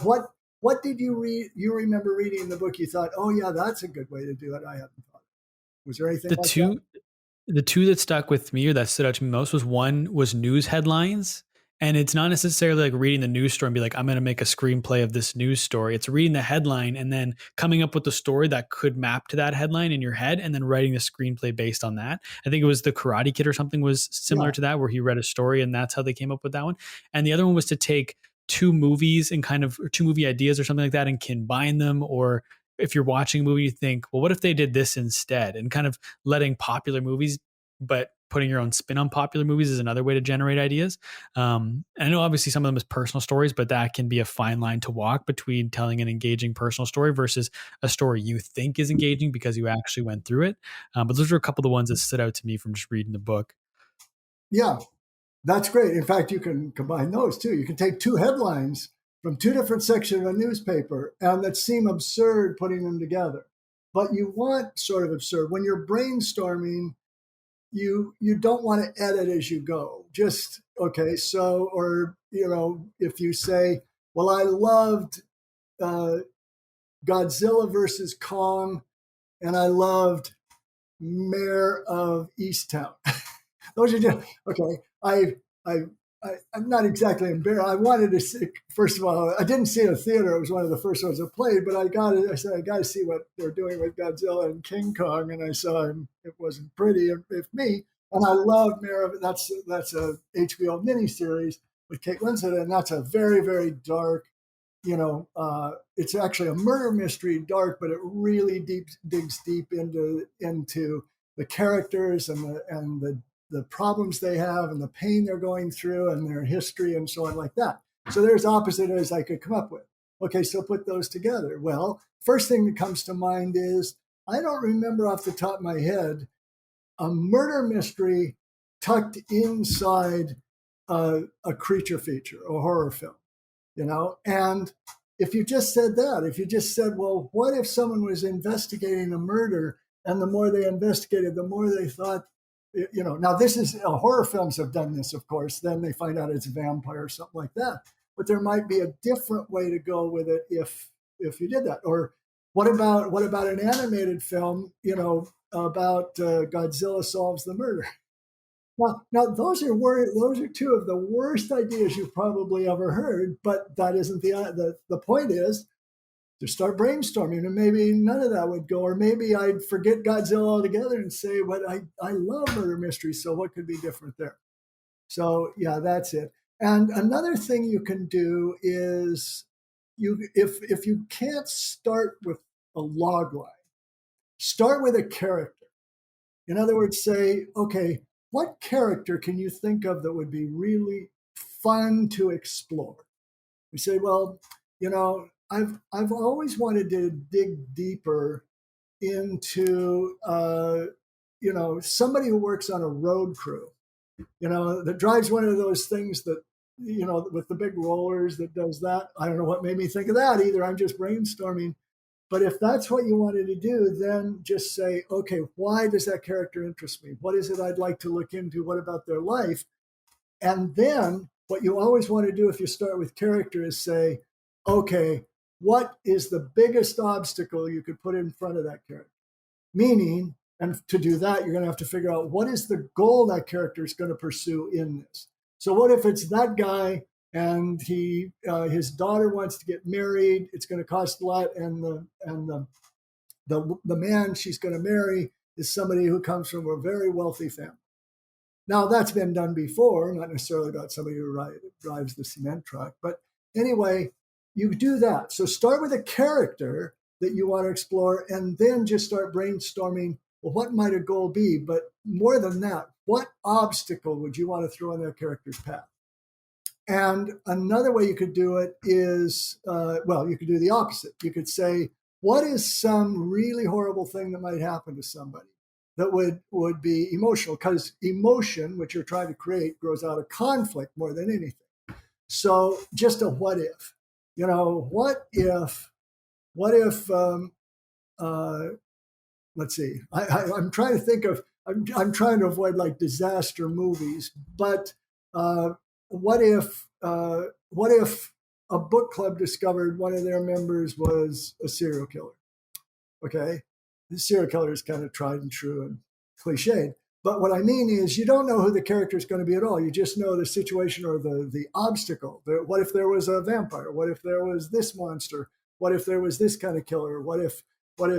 what did you read? You remember reading in the book? You thought, oh yeah, that's a good way to do it. I haven't thought. Was there anything The like that? two the two that stuck with me or that stood out to me most was, one was news headlines. And it's not necessarily like reading the news story and be like, I'm going to make a screenplay of this news story. It's reading the headline and then coming up with the story that could map to that headline in your head and then writing the screenplay based on that. I think it was The Karate Kid or something was similar Yeah, to that, where he read a story and that's how they came up with that one. And the other one was to take two movies and kind of, or two movie ideas or something like that, and combine them. Or if you're watching a movie, you think, well, what if they did this instead? And kind of letting popular movies, but putting your own spin on popular movies is another way to generate ideas. And I know obviously some of them is personal stories, but that can be a fine line to walk between telling an engaging personal story versus a story you think is engaging because you actually went through it. But those are a couple of the ones that stood out to me from just reading the book. yeah, that's great. In fact, you can combine those too. You can take two headlines from two different sections of a newspaper and that seem absurd putting them together. But you want sort of absurd. When you're brainstorming, you don't want to edit as you go. Just okay, so or you know, if you say, well, I loved uh, Godzilla versus Kong and I loved Mayor of Easttown. Those are just okay. I, I'm not exactly embarrassed. I wanted to see. First of all, I didn't see it in a theater. It was one of the first ones I played, but I got it. I said I got to see what they're doing with Godzilla and King Kong, and I saw him. It wasn't pretty, if me. And I love Mayor of. That's a HBO miniseries with Kate Winslet, and that's a very very dark. It's actually a murder mystery, dark, but it really digs deep into the characters and the problems they have and the pain they're going through and their history and so on like that. So there's opposite as I could come up with. Okay, so put those together. Well, first thing that comes to mind is I don't remember off the top of my head a murder mystery tucked inside a creature feature, a horror film, And if you just said that, if you just said, well, what if someone was investigating a murder and the more they investigated, the more they thought, now this is horror films have done this, of course, then they find out it's a vampire or something like that. But there might be a different way to go with it if you did that. Or what about an animated film, about Godzilla solves the murder? Now those are two of the worst ideas you've probably ever heard. But that isn't the point. Is to start brainstorming, and maybe none of that would go, or maybe I'd forget Godzilla altogether and say, "But I love murder mysteries, so what could be different there?" So yeah, that's it. And another thing you can do is if you can't start with a log line, start with a character. In other words, say, okay, what character can you think of that would be really fun to explore? We say, well, I've always wanted to dig deeper into somebody who works on a road crew, that drives one of those things that, with the big rollers that does that. I don't know what made me think of that either. I'm just brainstorming. But if that's what you wanted to do, then just say, okay, why does that character interest me? What is it I'd like to look into? What about their life? And then what you always want to do if you start with character is say, okay, what is the biggest obstacle you could put in front of that character? Meaning, and to do that, you're going to have to figure out what is the goal that character is going to pursue in this. So what if it's that guy and his daughter wants to get married? It's going to cost a lot, and the man she's going to marry is somebody who comes from a very wealthy family. Now, that's been done before, not necessarily about somebody who drives the cement truck. But anyway, you do that. So start with a character that you want to explore, and then just start brainstorming, well, what might a goal be? But more than that, what obstacle would you want to throw in that character's path? And another way you could do it is, you could do the opposite. You could say, what is some really horrible thing that might happen to somebody that would be emotional? Because emotion, which you're trying to create, grows out of conflict more than anything. So just a what if. Let's see. I'm trying to think of. I'm trying to avoid like disaster movies, but what if a book club discovered one of their members was a serial killer? Okay, the serial killer is kind of tried and true and cliched. But what I mean is, you don't know who the character is going to be at all. You just know the situation or the obstacle. What if there was a vampire? What if there was this monster? What if there was this kind of killer? What if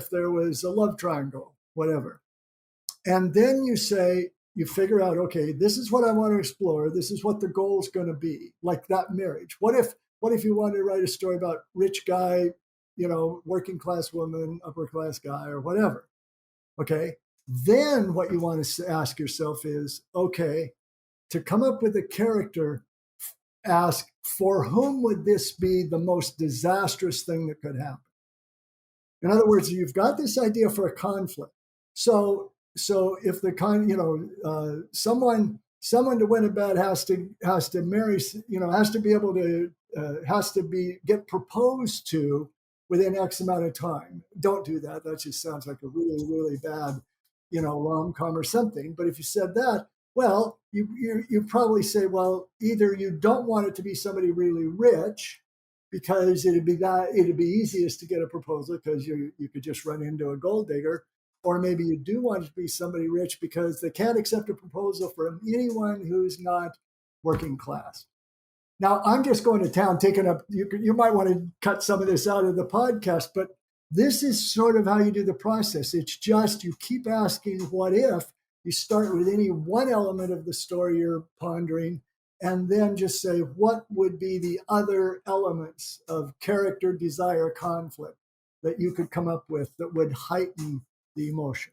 there was a love triangle? Whatever. And then you figure out, okay, this is what I want to explore. This is what the goal is going to be, like that marriage. What if you wanted to write a story about rich guy, working class woman, upper class guy, or whatever? Okay. Then what you want to ask yourself is, okay, to come up with a character, ask, for whom would this be the most disastrous thing that could happen? In other words, you've got this idea for a conflict. So if the someone to win a bet has to marry, has to be able to get proposed to within X amount of time. Don't do that. That just sounds like a really, really bad, rom-com or something. But if you said that, well, you probably say, well, either you don't want it to be somebody really rich, because it'd be easiest to get a proposal because you could just run into a gold digger, or maybe you do want it to be somebody rich because they can't accept a proposal from anyone who's not working class. Now, I'm just going to town, taking up. You might want to cut some of this out of the podcast, but this is sort of how you do the process. It's just you keep asking what if. You start with any one element of the story you're pondering, and then just say, what would be the other elements of character, desire, conflict that you could come up with that would heighten the emotion?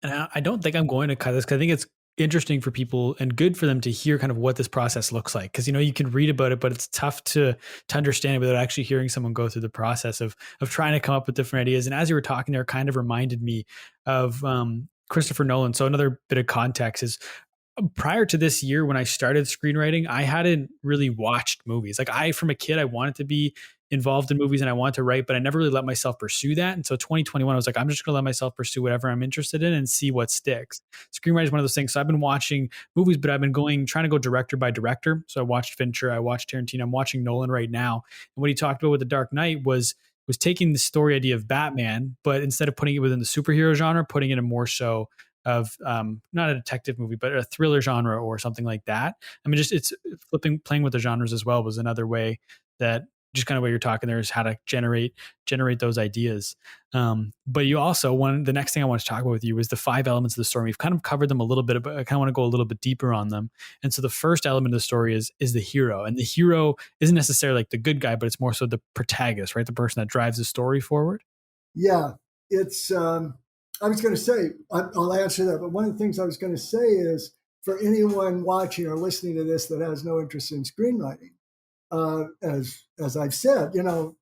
And I don't think I'm going to cut this, because I think it's interesting for people and good for them to hear kind of what this process looks like. Because, you can read about it, but it's tough to understand it without actually hearing someone go through the process of trying to come up with different ideas. And as you were talking there, it kind of reminded me of Christopher Nolan. So another bit of context is, prior to this year, when I started screenwriting, I hadn't really watched movies. Like, from a kid, I wanted to be involved in movies and I wanted to write, but I never really let myself pursue that. And so 2021, I was like, I'm just going to let myself pursue whatever I'm interested in and see what sticks. Screenwriting is one of those things. So I've been watching movies, but I've been trying to go director by director. So I watched Fincher, I watched Tarantino, I'm watching Nolan right now. And what he talked about with The Dark Knight was taking the story idea of Batman, but instead of putting it within the superhero genre, putting it in more so of not a detective movie, but a thriller genre or something like that. I mean, just it's playing with the genres as well was another way that, just kind of what you're talking there, is how to generate those ideas. But you also the next thing I want to talk about with you is the 5 elements of the story. We've kind of covered them a little bit, but I kind of want to go a little bit deeper on them. And so the first element of the story is the hero. And the hero isn't necessarily like the good guy, but it's more so the protagonist, right? The person that drives the story forward. Yeah, it's, I was going to say, I'll answer that. But one of the things I was going to say is, for anyone watching or listening to this that has no interest in screenwriting, as I've said,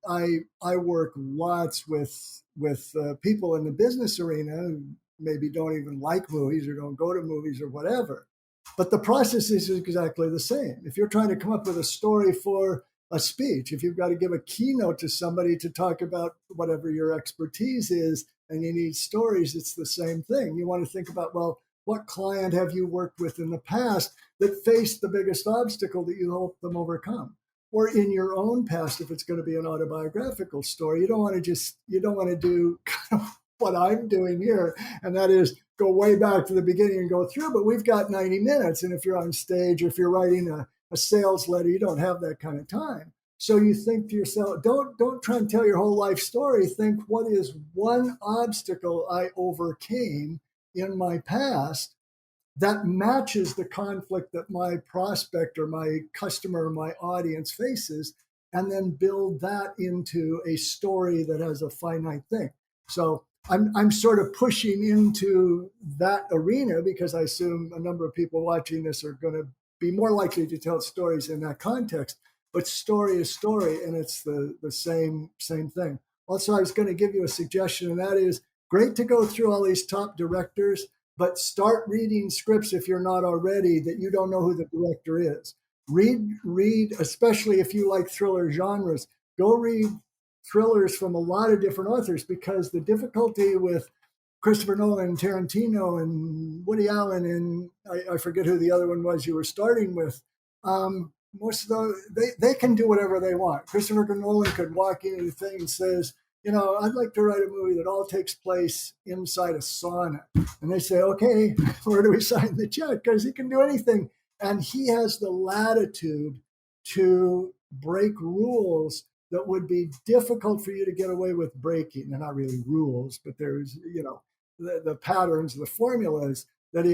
I work lots with people in the business arena, maybe don't even like movies or don't go to movies or whatever. But the process is exactly the same. If you're trying to come up with a story for a speech, if you've got to give a keynote to somebody to talk about whatever your expertise is and you need stories, it's the same thing. You want to think about, well, what client have you worked with in the past that faced the biggest obstacle that you helped them overcome? Or in your own past, if it's going to be an autobiographical story, you don't want to do kind of what I'm doing here, and that is go way back to the beginning and go through. But we've got 90 minutes, and if you're on stage or if you're writing a sales letter, you don't have that kind of time. So you think to yourself, don't try and tell your whole life story. Think, what is one obstacle I overcame in my past that matches the conflict that my prospect or my customer or my audience faces, and then build that into a story that has a finite thing. So I'm sort of pushing into that arena because I assume a number of people watching this are going to be more likely to tell stories in that context. But story is story, and it's the same thing. Also, I was going to give you a suggestion, and that is great to go through all these top directors, but start reading scripts if you're not already that you don't know who the director is. Read, especially if you like thriller genres, go read thrillers from a lot of different authors, because the difficulty with Christopher Nolan and Tarantino and Woody Allen and I forget who the other one was you were starting with. Most of those, they can do whatever they want. Christopher Nolan could walk into the thing and says, I'd like to write a movie that all takes place inside a sauna. And they say, okay, where do we sign the check? Because he can do anything. And he has the latitude to break rules that would be difficult for you to get away with breaking. They're not really rules, but there's, the patterns, the formulas that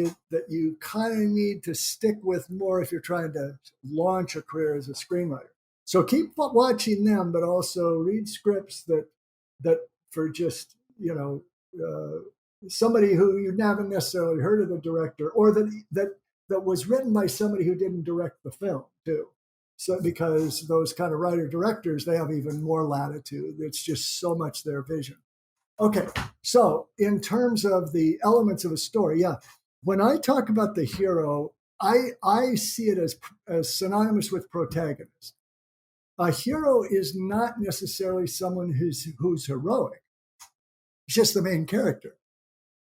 you kind of need to stick with more if you're trying to launch a career as a screenwriter. So keep watching them, but also read scripts that for just, somebody who you haven't necessarily heard of the director, or that was written by somebody who didn't direct the film too. So because those kind of writer directors, they have even more latitude. It's just so much their vision. Okay, so in terms of the elements of a story, yeah, when I talk about the hero, I see it as synonymous with protagonist. A hero is not necessarily someone who's heroic. It's just the main character.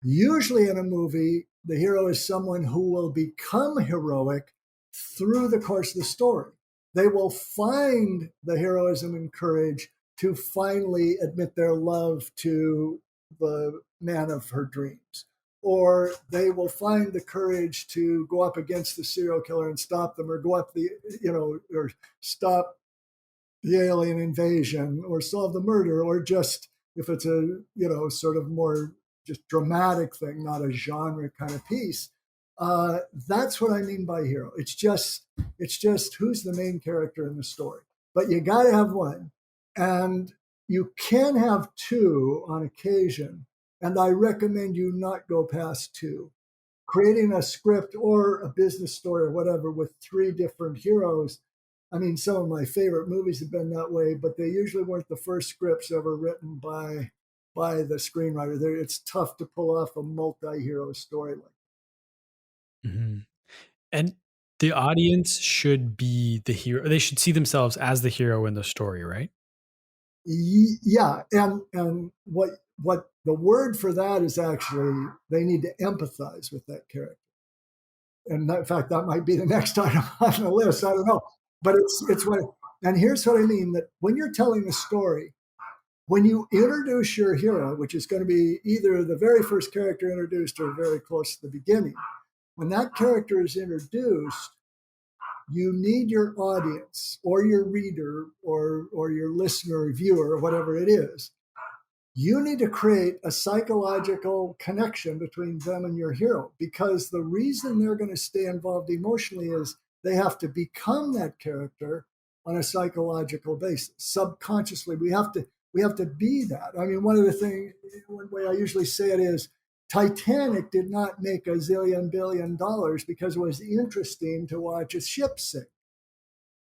Usually in a movie, the hero is someone who will become heroic through the course of the story. They will find the heroism and courage to finally admit their love to the man of her dreams. Or they will find the courage to go up against the serial killer and stop them, or go up or stop the alien invasion, or solve the murder, or just, if it's a, sort of more just dramatic thing, not a genre kind of piece. That's what I mean by hero. It's just who's the main character in the story. But you got to have one. And you can have two on occasion. And I recommend you not go past two. Creating a script or a business story or whatever with three different heroes. I mean, some of my favorite movies have been that way, but they usually weren't the first scripts ever written by the screenwriter. It's tough to pull off a multi-hero story like that. Mm-hmm. And the audience should be the hero. They should see themselves as the hero in the story, right? Yeah, and what the word for that is actually they need to empathize with that character. And in fact, that might be the next item on the list. I don't know, but it's what. And here's what I mean: that when you're telling a story, when you introduce your hero, which is going to be either the very first character introduced or very close to the beginning, when that character is introduced, you need your audience or your reader or your listener or viewer or whatever it is. You need to create a psychological connection between them and your hero, because the reason they're going to stay involved emotionally is they have to become that character on a psychological basis. Subconsciously, we have to be that. I mean, one way I usually say it is, Titanic did not make $1 zillion billion because it was interesting to watch a ship sink.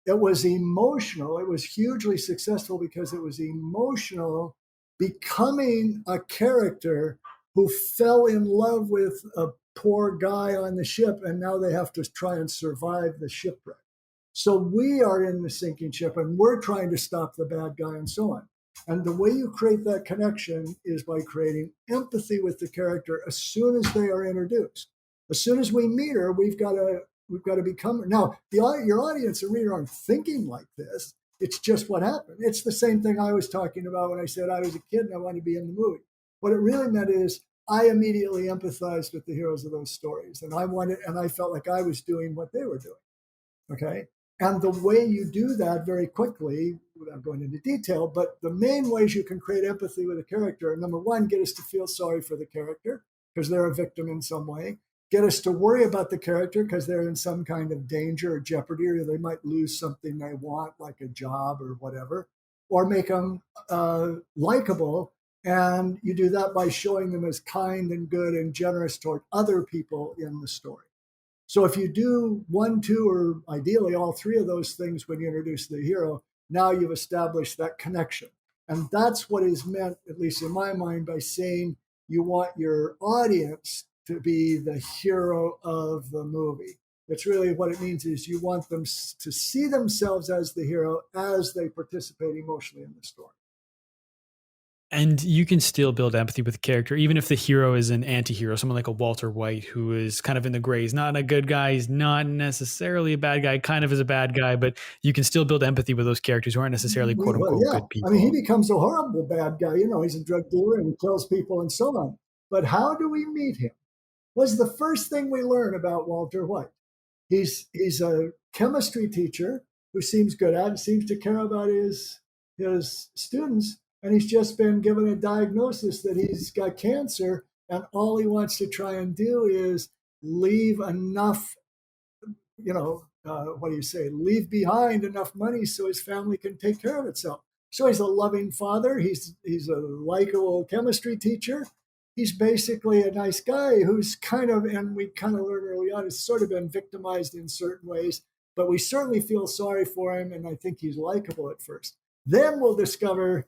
It was emotional. It was hugely successful because it was emotional, becoming a character who fell in love with a poor guy on the ship, and now they have to try and survive the shipwreck. So we are in the sinking ship, and we're trying to stop the bad guy, and so on. And the way you create that connection is by creating empathy with the character as soon as they are introduced. As soon as we meet her, we've got to become her. Now, your audience and reader aren't thinking like this. It's just what happened. It's the same thing I was talking about when I said I was a kid and I wanted to be in the movie. What it really meant is I immediately empathized with the heroes of those stories, and I felt like I was doing what they were doing. Okay. And the way you do that very quickly, without going into detail, but the main ways you can create empathy with a character, number one, get us to feel sorry for the character because they're a victim in some way. Get us to worry about the character because they're in some kind of danger or jeopardy, or they might lose something they want, like a job or whatever, or make them likable. And you do that by showing them as kind and good and generous toward other people in the story. So if you do one, two, or ideally all three of those things when you introduce the hero, now you've established that connection. And that's what is meant, at least in my mind, by saying you want your audience to be the hero of the movie. It's really what it means is you want them to see themselves as the hero as they participate emotionally in the story. And you can still build empathy with the character, even if the hero is an anti-hero, someone like a Walter White, who is kind of in the gray. He's not a good guy. He's not necessarily a bad guy, kind of is a bad guy, but you can still build empathy with those characters who aren't necessarily quote unquote good people. I mean, he becomes a horrible bad guy. He's a drug dealer and he kills people and so on. But how do we meet him? Was the first thing we learn about Walter White. He's a chemistry teacher who seems good at it, seems to care about his students. And he's just been given a diagnosis that he's got cancer, and all he wants to try and do is leave enough, leave behind enough money so his family can take care of itself. So he's a loving father. He's a likable chemistry teacher. He's basically a nice guy who's and we kind of learned early on, has sort of been victimized in certain ways, but we certainly feel sorry for him, and I think he's likable at first. Then we'll discover,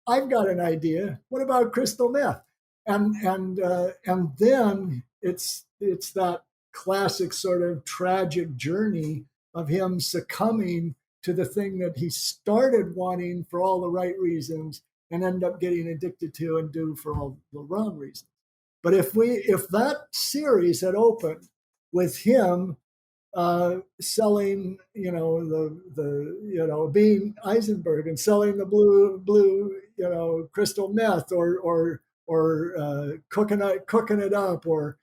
I've got an idea. What about crystal meth? And then it's that classic sort of tragic journey of him succumbing to the thing that he started wanting for all the right reasons and end up getting addicted to and do for all the wrong reasons. But if that series had opened with him selling, being Eisenberg and selling the blue, crystal meth, or cooking it up, or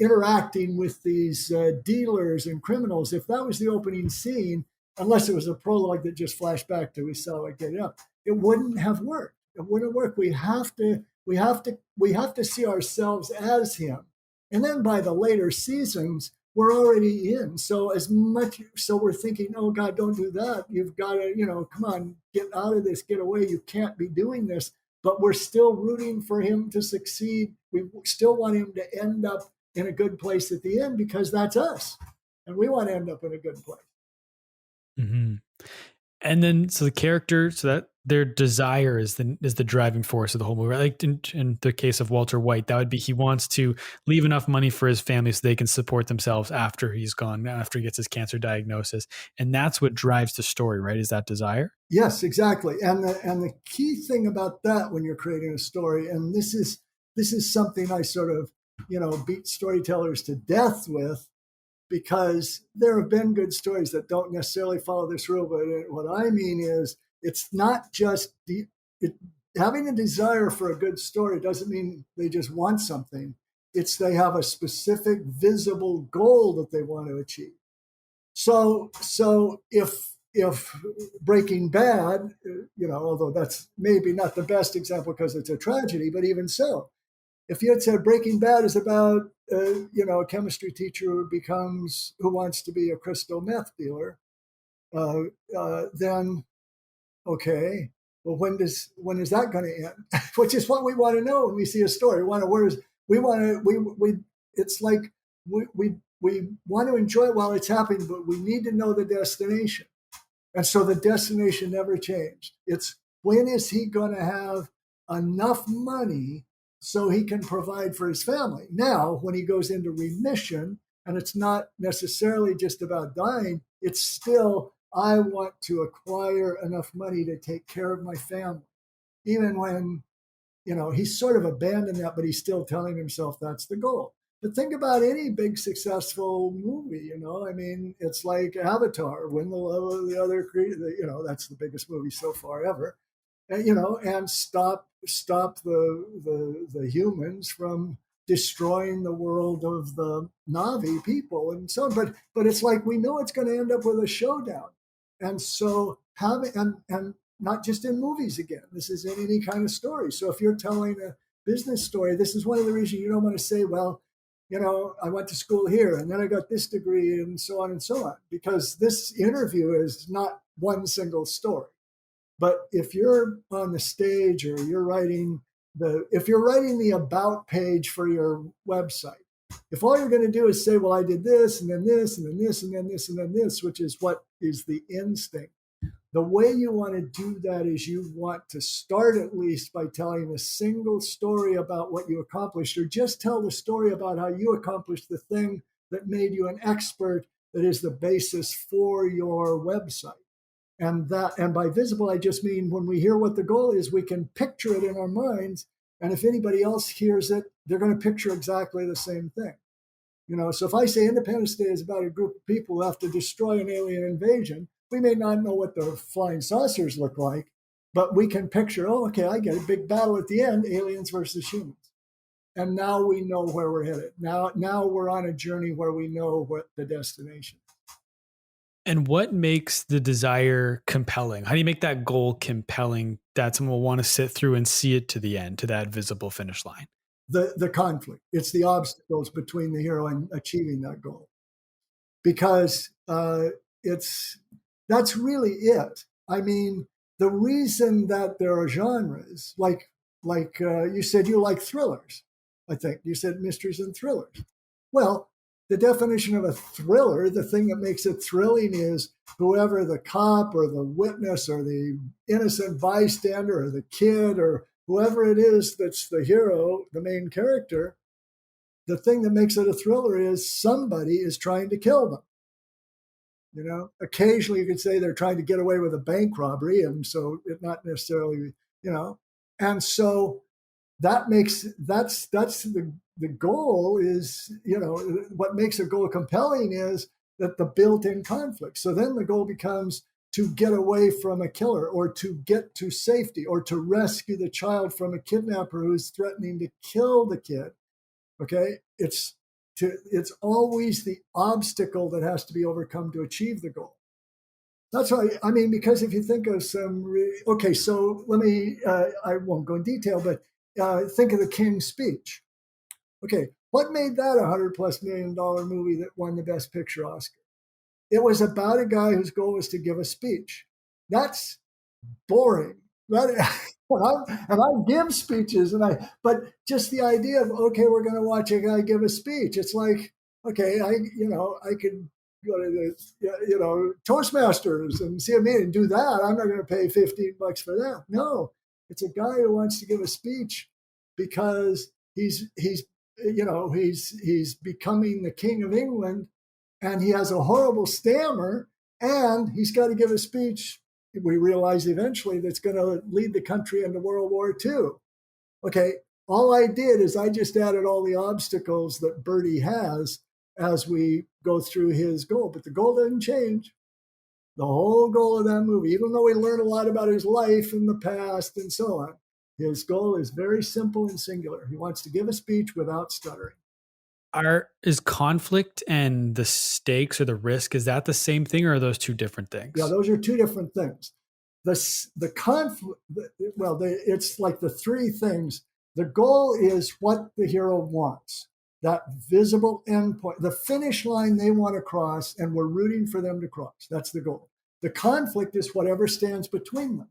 interacting with these dealers and criminals. If that was the opening scene, unless it was a prologue that just flashed back to we saw it get up, it wouldn't have worked. It wouldn't work. We have to see ourselves as him, and then by the later seasons, we're already in. So we're thinking, oh God, don't do that. You've got to, come on, get out of this, get away. You can't be doing this. But we're still rooting for him to succeed. We still want him to end up in a good place at the end because that's us. And we want to end up in a good place. Mm-hmm. And then, so the character, so that their desire is the driving force of the whole movie. Like in the case of Walter White, that would be, he wants to leave enough money for his family so they can support themselves after he's gone, after he gets his cancer diagnosis. And that's what drives the story, right? Is that desire? Yes, exactly. And the key thing about that when you're creating a story, and this is something I sort of, beat storytellers to death with, because there have been good stories that don't necessarily follow this rule. But what I mean is, it's not just having a desire for a good story doesn't mean they just want something. It's they have a specific visible goal that they want to achieve. So if Breaking Bad, although that's maybe not the best example because it's a tragedy, but even so, if you had said Breaking Bad is about, a chemistry teacher who wants to be a crystal meth dealer, then, okay, well, when is that going to end? Which is what we want to know when we see a story. It's like we want to enjoy it while it's happening, but we need to know the destination. And so the destination never changed. It's when is he going to have enough money so he can provide for his family. Now, when he goes into remission, and it's not necessarily just about dying, it's still, I want to acquire enough money to take care of my family. Even when, he's sort of abandoned that, but he's still telling himself that's the goal. But think about any big successful movie, I mean, it's like Avatar, Win the Love of the Other Creature, that's the biggest movie so far ever. And, and stop the humans from destroying the world of the Na'vi people and so on. But it's like we know it's going to end up with a showdown. And so having and not just in movies again, this is in any kind of story. So if you're telling a business story, this is one of the reasons you don't want to say, well, I went to school here and then I got this degree and so on, because this interview is not one single story. But if you're on the stage or if you're writing the about page for your website, if all you're going to do is say, well, I did this and then this and then this and then this and then this, which is what is the instinct, the way you want to do that is you want to start at least by telling a single story about what you accomplished, or just tell the story about how you accomplished the thing that made you an expert that is the basis for your website. And by visible, I just mean when we hear what the goal is, we can picture it in our minds. And if anybody else hears it, they're going to picture exactly the same thing. So if I say Independence Day is about a group of people who have to destroy an alien invasion, we may not know what the flying saucers look like, but we can picture, okay, I get a big battle at the end, aliens versus humans. And now we know where we're headed. Now we're on a journey where we know what the destination is. And what makes the desire compelling? How do you make that goal compelling that someone will want to sit through and see it to the end, to that visible finish line? The conflict. It's the obstacles between the hero and achieving that goal. Because that's really it. I mean, the reason that there are genres, like you said, you like thrillers. I think you said mysteries and thrillers. Well, the definition of a thriller, the thing that makes it thrilling is whoever the cop or the witness or the innocent bystander or the kid or whoever it is that's the hero, the main character, the thing that makes it a thriller is somebody is trying to kill them. Occasionally you could say they're trying to get away with a bank robbery, and so it not necessarily, and so that's the goal is, what makes a goal compelling is that the built-in conflict. So then the goal becomes to get away from a killer, or to get to safety, or to rescue the child from a kidnapper who's threatening to kill the kid. Okay, it's always the obstacle that has to be overcome to achieve the goal. That's why, because if you think of so let me, I won't go in detail, but think of the King's Speech. Okay, what made that $100+ million movie that won the Best Picture Oscar? It was about a guy whose goal was to give a speech. That's boring. And I give speeches, but just the idea of, okay, we're going to watch a guy give a speech. It's like, okay, I could go to the, Toastmasters and see a meeting and do that. I'm not going to pay $15 for that. No, it's a guy who wants to give a speech because he's becoming the King of England, and he has a horrible stammer, and he's got to give a speech. We realize eventually that's going to lead the country into World War II. Okay, all I did is I just added all the obstacles that Bertie has as we go through his goal, but the goal doesn't change. The whole goal of that movie, even though we learn a lot about his life in the past and so on, his goal is very simple and singular. He wants to give a speech without stuttering. Is conflict and the stakes or the risk, is that the same thing, or are those two different things? Yeah, those are two different things. The conflict, it's like the three things. The goal is what the hero wants, that visible endpoint, the finish line they want to cross, and we're rooting for them to cross. That's the goal. The conflict is whatever stands between them,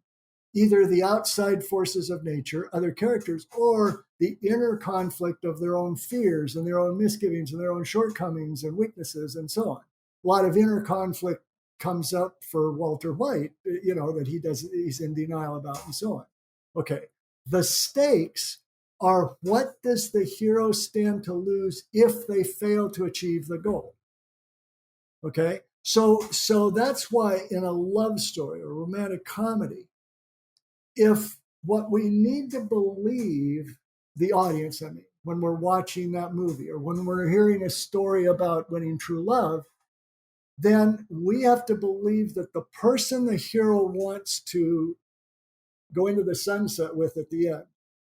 either the outside forces of nature, other characters, or the inner conflict of their own fears and their own misgivings and their own shortcomings and weaknesses and so on. A lot of inner conflict comes up for Walter White, that he's in denial about and so on. Okay, the stakes are what does the hero stand to lose if they fail to achieve the goal? Okay. So that's why in a love story or romantic comedy, if what we need to believe, the audience, I mean, when we're watching that movie or when we're hearing a story about winning true love, then we have to believe that the person the hero wants to go into the sunset with at the end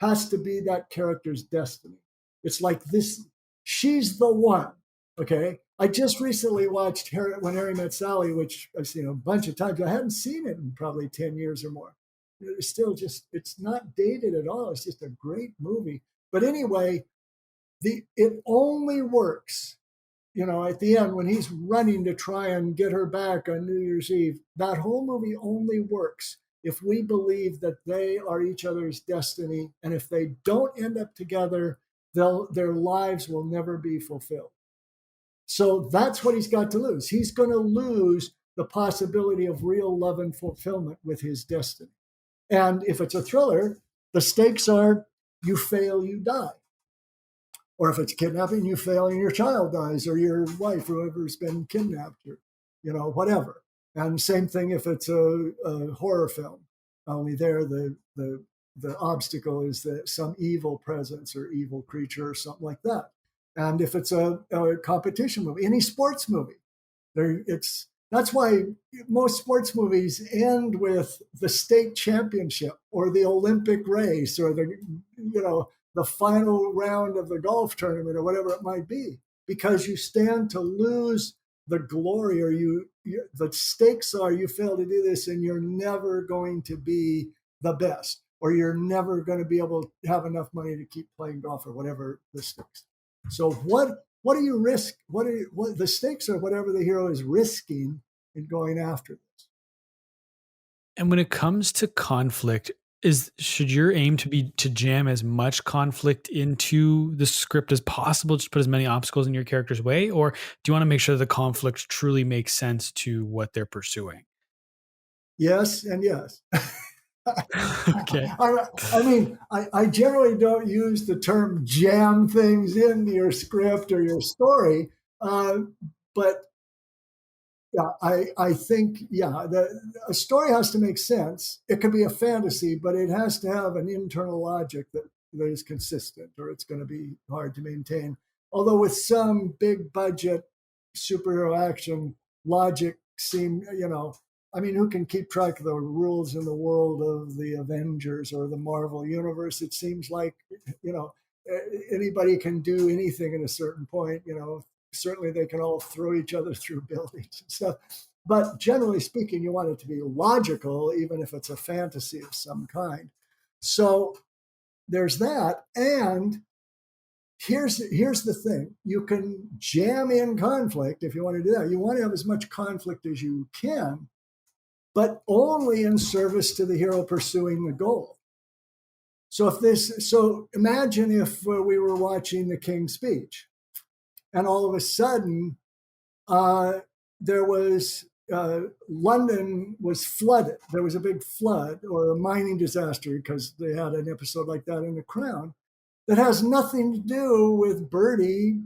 has to be that character's destiny. It's like this, she's the one. Okay. I just recently watched When Harry Met Sally, which I've seen a bunch of times. I hadn't seen it in probably 10 years or more. It's still just, it's not dated at all. It's just a great movie. But anyway, it only works, at the end when he's running to try and get her back on New Year's Eve. That whole movie only works if we believe that they are each other's destiny. And if they don't end up together, their lives will never be fulfilled. So that's what he's got to lose. He's going to lose the possibility of real love and fulfillment with his destiny. And if it's a thriller, the stakes are you fail, you die. Or if it's kidnapping, you fail and your child dies, or your wife, whoever's been kidnapped, or whatever. And same thing if it's a horror film. Only there, the obstacle is that some evil presence or evil creature or something like that. And if it's a competition movie, any sports movie, that's why most sports movies end with the state championship or the Olympic race or the final round of the golf tournament or whatever it might be, because you stand to lose the glory, or the stakes are you fail to do this and you're never going to be the best, or you're never going to be able to have enough money to keep playing golf or whatever the stakes. So what do you risk? What the stakes are? Whatever the hero is risking in going after this. And when it comes to conflict, should your aim to jam as much conflict into the script as possible, just put as many obstacles in your character's way, or do you want to make sure the conflict truly makes sense to what they're pursuing? Yes and yes. Okay. I generally don't use the term jam things into your script or your story, but yeah, I think, a story has to make sense. It could be a fantasy, but it has to have an internal logic that is consistent, or it's going to be hard to maintain. Although with some big budget superhero action, logic who can keep track of the rules in the world of the Avengers or the Marvel Universe? It seems like, anybody can do anything at a certain point, certainly they can all throw each other through buildings and stuff. But generally speaking, you want it to be logical, even if it's a fantasy of some kind. So there's that. And here's the thing. You can jam in conflict if you want to do that. You want to have as much conflict as you can, but only in service to the hero pursuing the goal. So imagine if we were watching the King's Speech, and all of a sudden, there was London was flooded. There was a big flood or a mining disaster, because they had an episode like that in The Crown that has nothing to do with Bertie,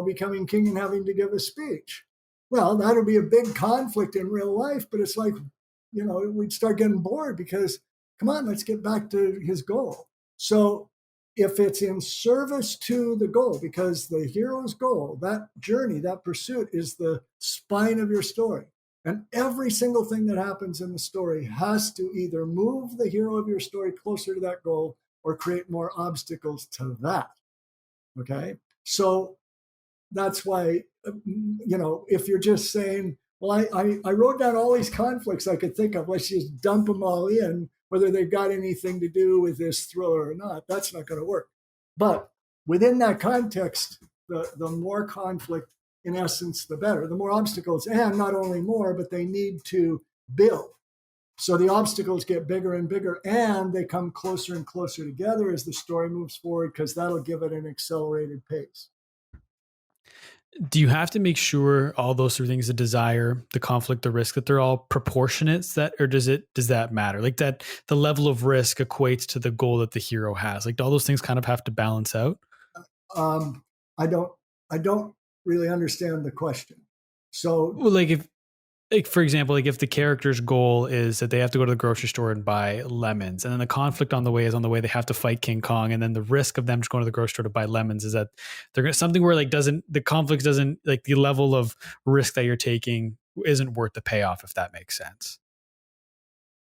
becoming king and having to give a speech. Well, that would be a big conflict in real life, but it's like, we'd start getting bored because, come on, let's get back to his goal. So if it's in service to the goal, because the hero's goal, that journey, that pursuit is the spine of your story. And every single thing that happens in the story has to either move the hero of your story closer to that goal or create more obstacles to that. Okay. So that's why, if you're just saying, well, I wrote down all these conflicts I could think of, let's just dump them all in, whether they've got anything to do with this thriller or not, that's not going to work. But within that context, the more conflict, in essence, the better. The more obstacles, and not only more, but they need to build. So the obstacles get bigger and bigger, and they come closer and closer together as the story moves forward, because that'll give it an accelerated pace. Do you have to make sure all those three things, the desire, the conflict, the risk, that they're all proportionate, or does that matter? Like that the level of risk equates to the goal that the hero has. Like all those things kind of have to balance out. Um, I don't I don't really understand the question. So Well, like for example, like if the character's goal is that they have to go to the grocery store and buy lemons, and then the conflict on the way is on the way they have to fight King Kong, and then the risk of them just going to the grocery store to buy lemons is that they're going to something where like doesn't the conflict doesn't like the level of risk that you're taking isn't worth the payoff, if that makes sense.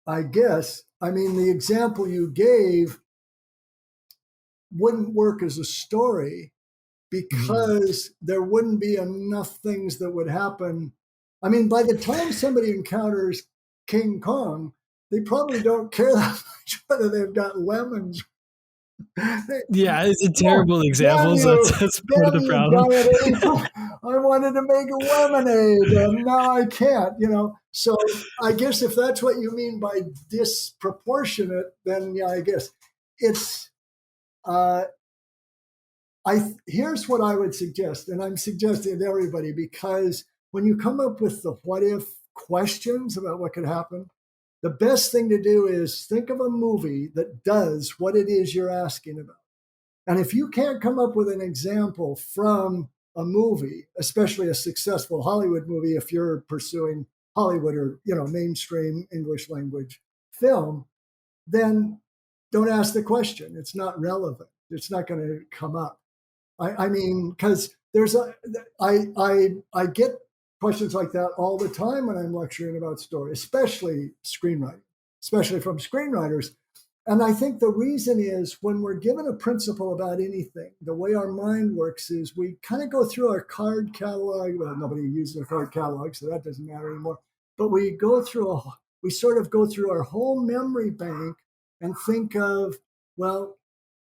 I guess, I mean, the example you gave wouldn't work as a story because there wouldn't be enough things that would happen. I mean, by the time somebody encounters King Kong, they probably don't care that much whether they've got lemons. Yeah, it's a Oh, terrible damn example. So you, that's part of damn the you, problem. Diet April. I wanted to make a lemonade and now I can't, So I guess if that's what you mean by disproportionate, then yeah, I guess it's, uh, here's what I would suggest, and I'm suggesting to everybody, because when you come up with the what if questions about what could happen, the best thing to do is think of a movie that does what it is you're asking about. And if you can't come up with an example from a movie, especially a successful Hollywood movie, if you're pursuing Hollywood or mainstream English language film, then don't ask the question. It's not relevant. It's not going to come up. I mean, because I get questions like that all the time when I'm lecturing about story, especially screenwriting, especially from screenwriters. And I think the reason is when we're given a principle about anything, the way our mind works is we kind of go through our card catalog. Well, nobody uses a card catalog, so that doesn't matter anymore. But we sort of go through our whole memory bank and think of, well,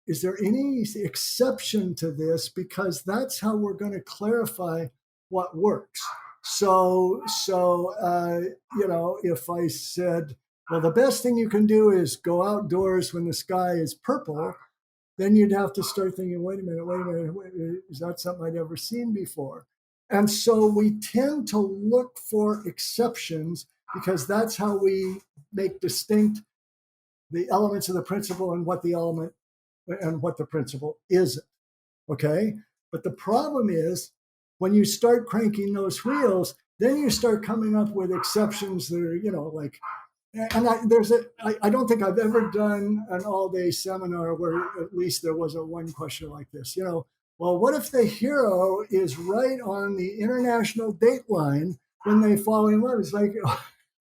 is there any exception to this? Because that's how we're going to clarify what works. So if I said, well, the best thing you can do is go outdoors when the sky is purple, then you'd have to start thinking, wait a minute, is that something I'd ever seen before? And so we tend to look for exceptions because that's how we make distinct the elements of the principle and what the principle isn't. Okay. But the problem is when you start cranking those wheels, then you start coming up with exceptions that are, like, and I don't think I've ever done an all-day seminar where at least there wasn't one question like this. Well, what if the hero is right on the international date line when they fall in love? It's like,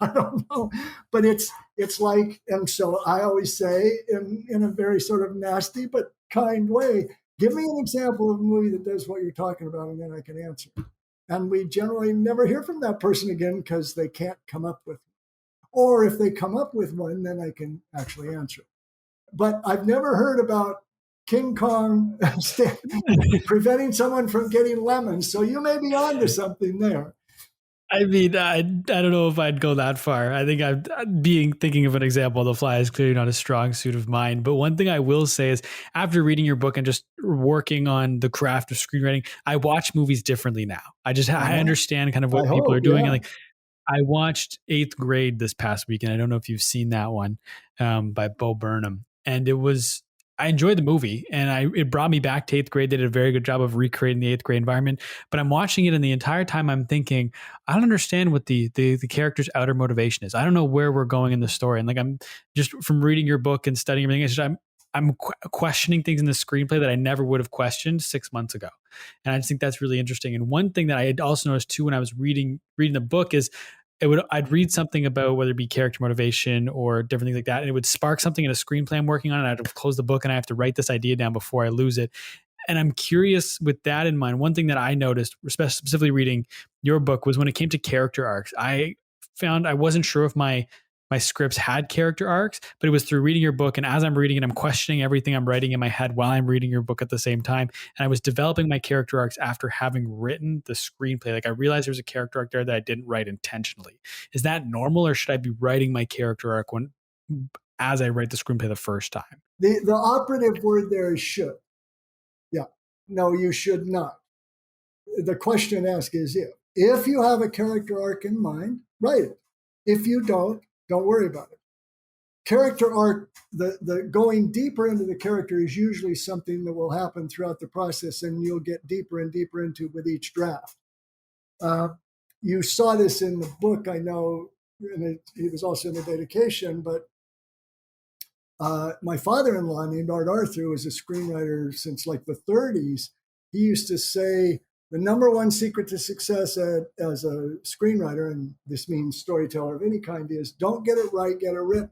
I don't know, but it's like, and so I always say in a very sort of nasty but kind way, give me an example of a movie that does what you're talking about, and then I can answer. And we generally never hear from that person again because they can't come up with. Or if they come up with one, then I can actually answer. But I've never heard about King Kong preventing someone from getting lemons. So you may be onto something there. I mean, I don't know if I'd go that far. I think thinking of an example on the fly is clearly not a strong suit of mine. But one thing I will say is, after reading your book and just working on the craft of screenwriting, I watch movies differently now. I understand kind of what people are doing, and like I watched Eighth Grade this past week, and I don't know if you've seen that one by Bo Burnham, and I enjoyed the movie, and it brought me back to eighth grade. They did a very good job of recreating the eighth grade environment. But I'm watching it, and the entire time I'm thinking, I don't understand what the character's outer motivation is. I don't know where we're going in the story. And like I'm just from reading your book and studying everything, it's just, I'm questioning things in the screenplay that I never would have questioned 6 months ago. And I just think that's really interesting. And one thing that I had also noticed too when I was reading the book is I'd read something about whether it be character motivation or different things like that, and it would spark something in a screenplay I'm working on, and I'd have to close the book and I have to write this idea down before I lose it. And I'm curious with that in mind. One thing that I noticed, specifically reading your book, was when it came to character arcs. I found I wasn't sure if my scripts had character arcs, but it was through reading your book. And as I'm reading it, I'm questioning everything I'm writing in my head while I'm reading your book at the same time. And I was developing my character arcs after having written the screenplay. Like I realized there's a character arc there that I didn't write intentionally. Is that normal, or should I be writing my character arc as I write the screenplay the first time? The operative word there is should. Yeah. No, you should not. the question asked is if. If you have a character arc in mind, write it. If you don't worry about it. Character arc, the going deeper into the character is usually something that will happen throughout the process, and you'll get deeper and deeper into with each draft. You saw this in the book, I know, and it was also in the dedication, but my father-in-law named Art Arthur was a screenwriter since like the 30s. He used to say the number one secret to success as a screenwriter, and this means storyteller of any kind, is don't get it right, get it written.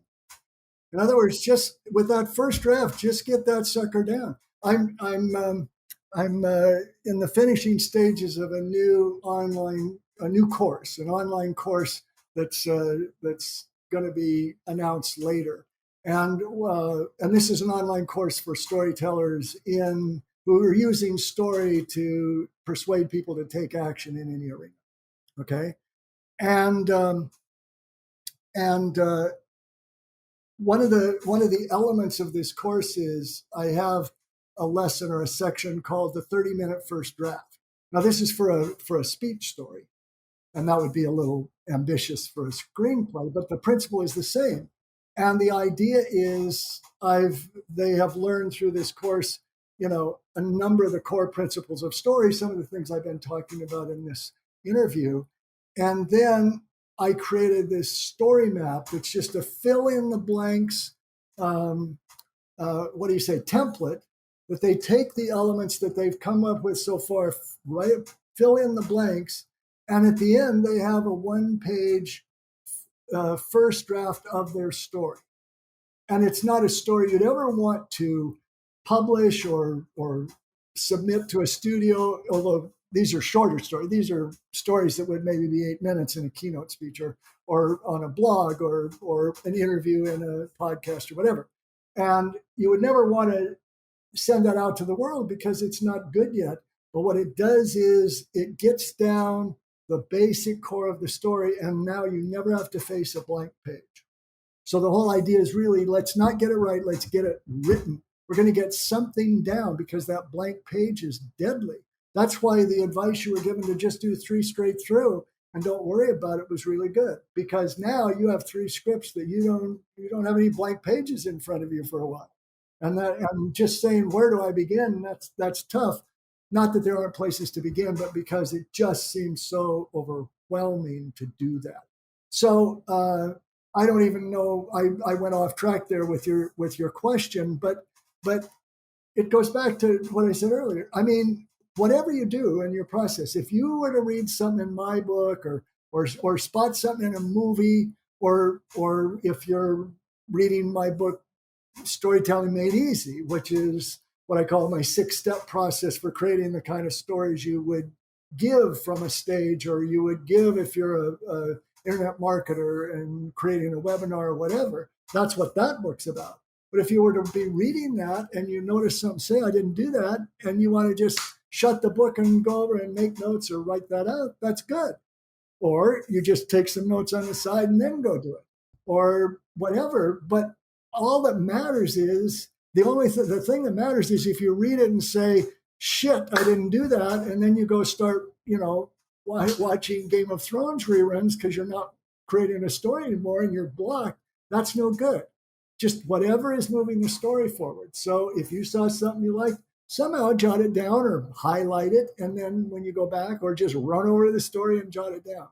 In other words, just with that first draft, just get that sucker down. I'm in the finishing stages of an online course that's going to be announced later, and this is an online course for storytellers who are using story to persuade people to take action in any arena. Okay, and one of the elements of this course is I have a lesson or a section called the 30-minute first draft. Now, this is for a speech story, and that would be a little ambitious for a screenplay, but the principle is the same. And the idea is they have learned through this course, a number of the core principles of story, some of the things I've been talking about in this interview. And then I created this story map that's just a fill in the blanks, template, that they take the elements that they've come up with so far, right, fill in the blanks, and at the end they have a 1-page first draft of their story. And it's not a story you'd ever want to publish or submit to a studio, although these are shorter stories. These are stories that would maybe be 8 minutes in a keynote speech or on a blog or an interview in a podcast or whatever. And you would never want to send that out to the world because it's not good yet. But what it does is it gets down the basic core of the story, and now you never have to face a blank page. So the whole idea is really, let's not get it right, let's get it written. We're going to get something down because that blank page is deadly. That's why the advice you were given to just do 3 straight through and don't worry about it was really good, because now you have 3 scripts that you don't have any blank pages in front of you for a while. And I'm just saying, where do I begin? That's tough. Not that there aren't places to begin, but because it just seems so overwhelming to do that. So I don't even know. I went off track there with your question, but it goes back to what I said earlier. I mean, whatever you do in your process, if you were to read something in my book or spot something in a movie, or if you're reading my book, Storytelling Made Easy, which is what I call my 6-step process for creating the kind of stories you would give from a stage, or you would give if you're a internet marketer and creating a webinar or whatever. That's what that book's about. But if you were to be reading that and you notice something, say, I didn't do that, and you want to just shut the book and go over and make notes or write that out, that's good. Or you just take some notes on the side and then go do it, or whatever. But all that matters is, the thing that matters is if you read it and say, shit, I didn't do that, and then you go start, watching Game of Thrones reruns because you're not creating a story anymore and you're blocked, that's no good. Just whatever is moving the story forward. So if you saw something you liked, somehow jot it down or highlight it, and then when you go back, or just run over the story and jot it down.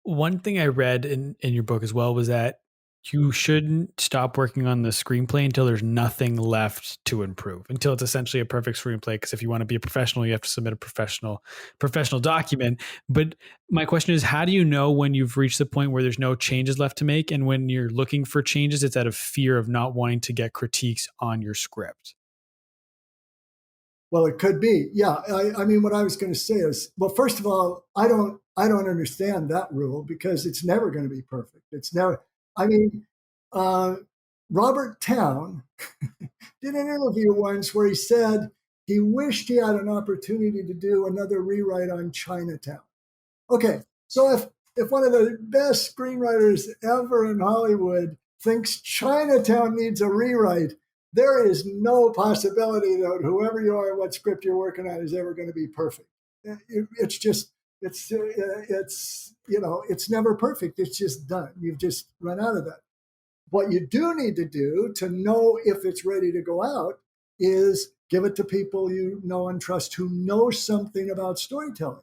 One thing I read in your book as well was that you shouldn't stop working on the screenplay until there's nothing left to improve, until it's essentially a perfect screenplay. Because if you want to be a professional, you have to submit a professional document. But my question is, how do you know when you've reached the point where there's no changes left to make? And when you're looking for changes, it's out of fear of not wanting to get critiques on your script? Well, it could be. Yeah. I mean, what I was going to say is, well, first of all, I don't understand that rule because it's never going to be perfect. It's never. I mean, Robert Towne did an interview once where he said he wished he had an opportunity to do another rewrite on Chinatown. Okay, so if one of the best screenwriters ever in Hollywood thinks Chinatown needs a rewrite, there is no possibility that whoever you are, what script you're working on is ever going to be perfect. It's just, it's never perfect. It's just done. You've just run out of that. What you do need to do to know if it's ready to go out is give it to people you know and trust who know something about storytelling.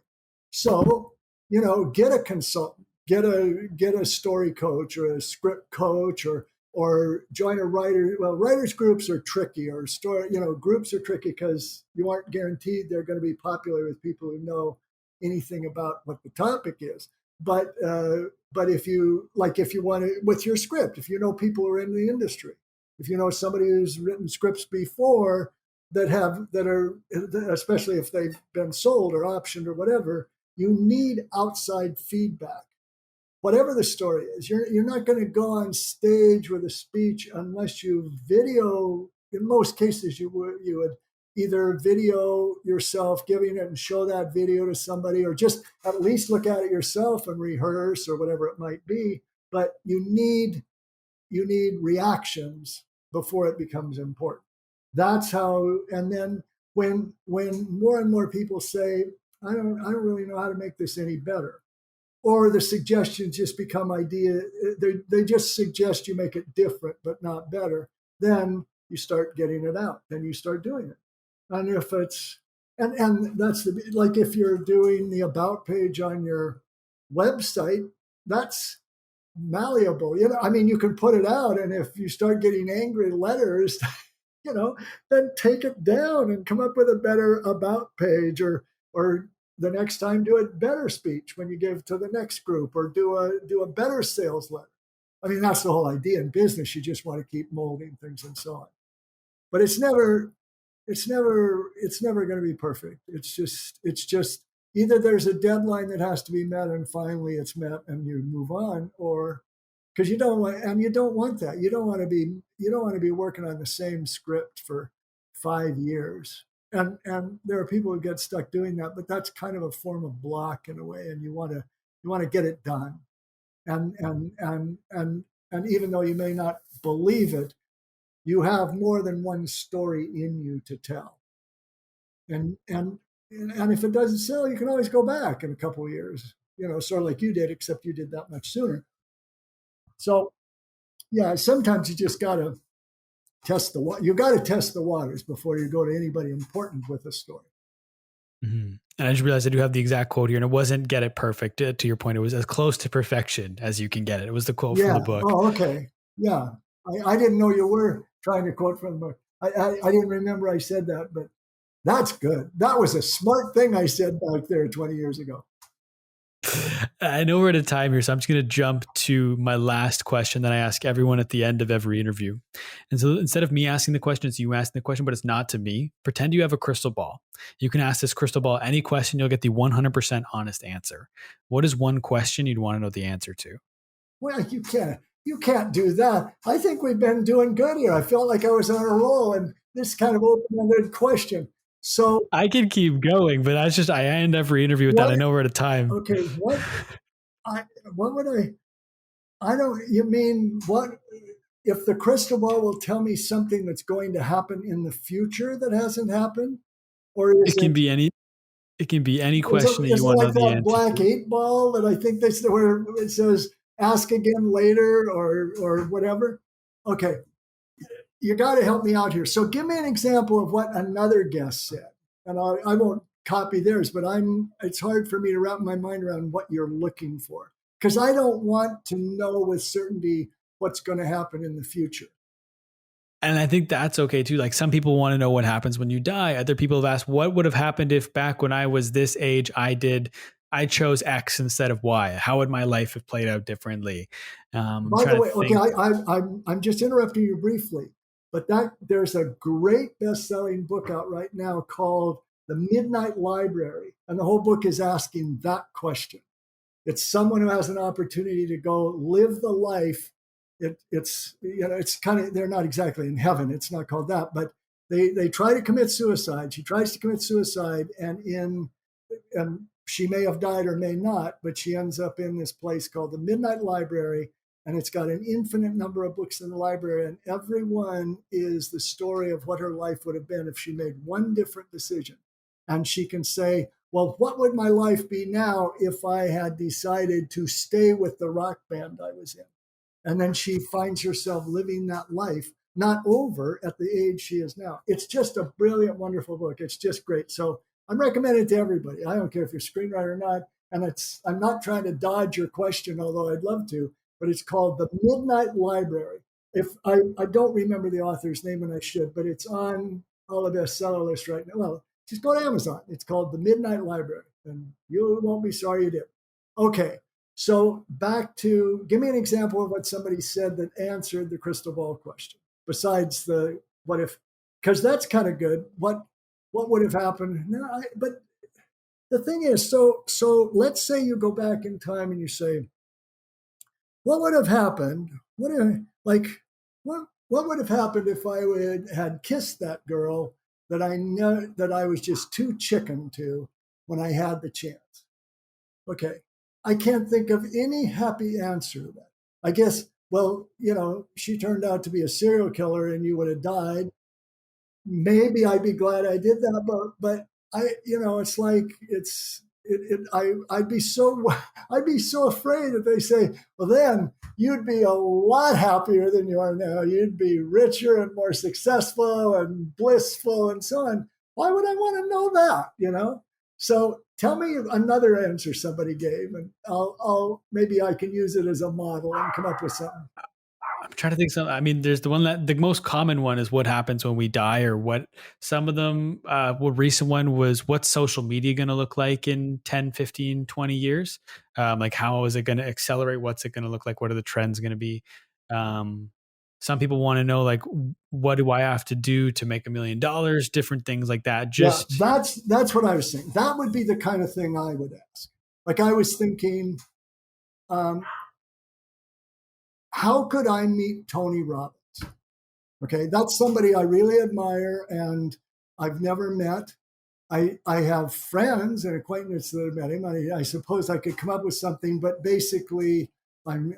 So, get a consultant, get a story coach or a script coach, or join a writer. Well, writers groups are tricky, or groups are tricky because you aren't guaranteed they're going to be popular with people who know anything about what the topic is. But if you want to, with your script, if you know people who are in the industry, if you know somebody who's written scripts before that are, especially if they've been sold or optioned or whatever, you need outside feedback. Whatever the story is, you're not going to go on stage with a speech unless you video. In most cases, you would either video yourself giving it and show that video to somebody, or just at least look at it yourself and rehearse or whatever it might be. But you need reactions before it becomes important. That's how. And then when more and more people say, I don't really know how to make this any better, or the suggestions just become idea. They just suggest you make it different but not better. Then you start getting it out. Then you start doing it. And if it's and that's like if you're doing the about page on your website, that's malleable. I mean, you can put it out, and if you start getting angry letters, then take it down and come up with a better about page, or the next time do a better speech when you give to the next group, or do a better sales letter. I mean, that's the whole idea in business. You just want to keep molding things and so on. But it's never going to be perfect. It's just either there's a deadline that has to be met and finally it's met and you move on, or because you don't want that. You don't want to be working on the same script for 5 years. And there are people who get stuck doing that, but that's kind of a form of block in a way. And you want to get it done. And even though you may not believe it, you have more than one story in you to tell. And if it doesn't sell, you can always go back in a couple of years, sort of like you did, except you did that much sooner. So, yeah, sometimes you just got to test the water. You got to test the waters before you go to anybody important with a story. Mm-hmm. And I just realized I do have the exact quote here, and it wasn't "get it perfect." To your point, it was "as close to perfection as you can get it." It was the quote from the book. Oh, okay. Yeah, I didn't know you were trying to quote from the book. I didn't remember I said that, but that's good. That was a smart thing I said back there 20 years ago. I know we're at a time here, so I'm just going to jump to my last question that I ask everyone at the end of every interview. And so instead of me asking the question, it's you asking the question, but it's not to me. Pretend you have a crystal ball. You can ask this crystal ball any question. You'll get the 100% honest answer. What is one question you'd want to know the answer to? Well, you can't do that. I think we've been doing good here. I felt like I was on a roll, and this kind of open-ended question. So I can keep going, but that's just, I end every interview with that. I know we're at a time. Okay. What would I don't, you mean, what, if the crystal ball will tell me something that's going to happen in the future that hasn't happened? Or it can be any question that you want to know the answer. Black 8 ball that I think that's where it says, ask again later or whatever. Okay. You got to help me out here. So give me an example of what another guest said. And I won't copy theirs, but it's hard for me to wrap my mind around what you're looking for, because I don't want to know with certainty what's going to happen in the future. And I think that's okay too. Like, some people want to know what happens when you die. Other people have asked, what would have happened if back when I was this age, I chose X instead of Y? How would my life have played out differently? By the way, okay, I'm just interrupting you briefly, but there's a great best-selling book out right now called The Midnight Library, and the whole book is asking that question. It's someone who has an opportunity to go live the life. It's kind of, they're not exactly in heaven. It's not called that, but they try to commit suicide. She tries to commit suicide, and she may have died or may not, but she ends up in this place called the Midnight Library. and it's got an infinite number of books in the library, and every one is the story of what her life would have been if she made one different decision. And she can say, well, what would my life be now if I had decided to stay with the rock band I was in? And then she finds herself living that life, not over at the age she is now. It's just a brilliant, wonderful book. It's just great. So I'm recommending it to everybody. I don't care if you're a screenwriter or not. And I'm not trying to dodge your question, although I'd love to, but it's called The Midnight Library. If I don't remember the author's name, and I should, but it's on all the bestseller lists right now. Well, just go to Amazon. It's called The Midnight Library, and you won't be sorry you did. Okay, so back to, give me an example of what somebody said that answered the crystal ball question, besides the what if, because that's kind of good. What would have happened? No, but the thing is, so let's say you go back in time and you say, what would have happened? What would have happened if I had kissed that girl that I know that I was just too chicken to when I had the chance? Okay, I can't think of any happy answer to that. I guess, well, she turned out to be a serial killer and you would have died. Maybe I'd be glad I did that, but it's like I'd be so afraid that they say, well, then you'd be a lot happier than you are now. You'd be richer and more successful and blissful and so on. Why would I want to know that? So tell me another answer somebody gave, and I'll maybe I can use it as a model and come up with something. I'm trying to think something. I mean, there's the one that the most common one is what happens when we die, or what some of them, what recent one was, what's social media going to look like in 10, 15, 20 years? Like how is it going to accelerate? What's it going to look like? What are the trends going to be? Some people want to know, like, what do I have to do to make $1 million? Different things like that. Just that's what I was saying. That would be the kind of thing I would ask. Like I was thinking, how could I meet Tony Robbins? Okay, that's somebody I really admire and I've never met. I have friends and acquaintances that have met him. I suppose I could come up with something, but basically I'm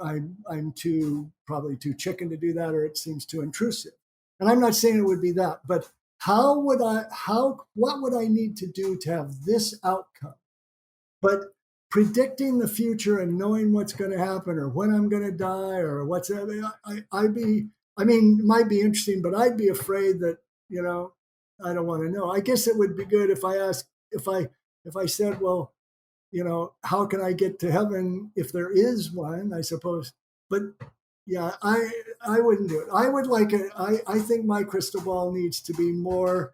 probably too chicken to do that, or it seems too intrusive. And I'm not saying it would be that, but what would I need to do to have this outcome? But predicting the future and knowing what's going to happen or when I'm going to die or what's, it might be interesting, but I'd be afraid that, I don't want to know. I guess it would be good if I said, well, how can I get to heaven if there is one, I suppose. But yeah, I wouldn't do it. I would like it. I think my crystal ball needs to be more,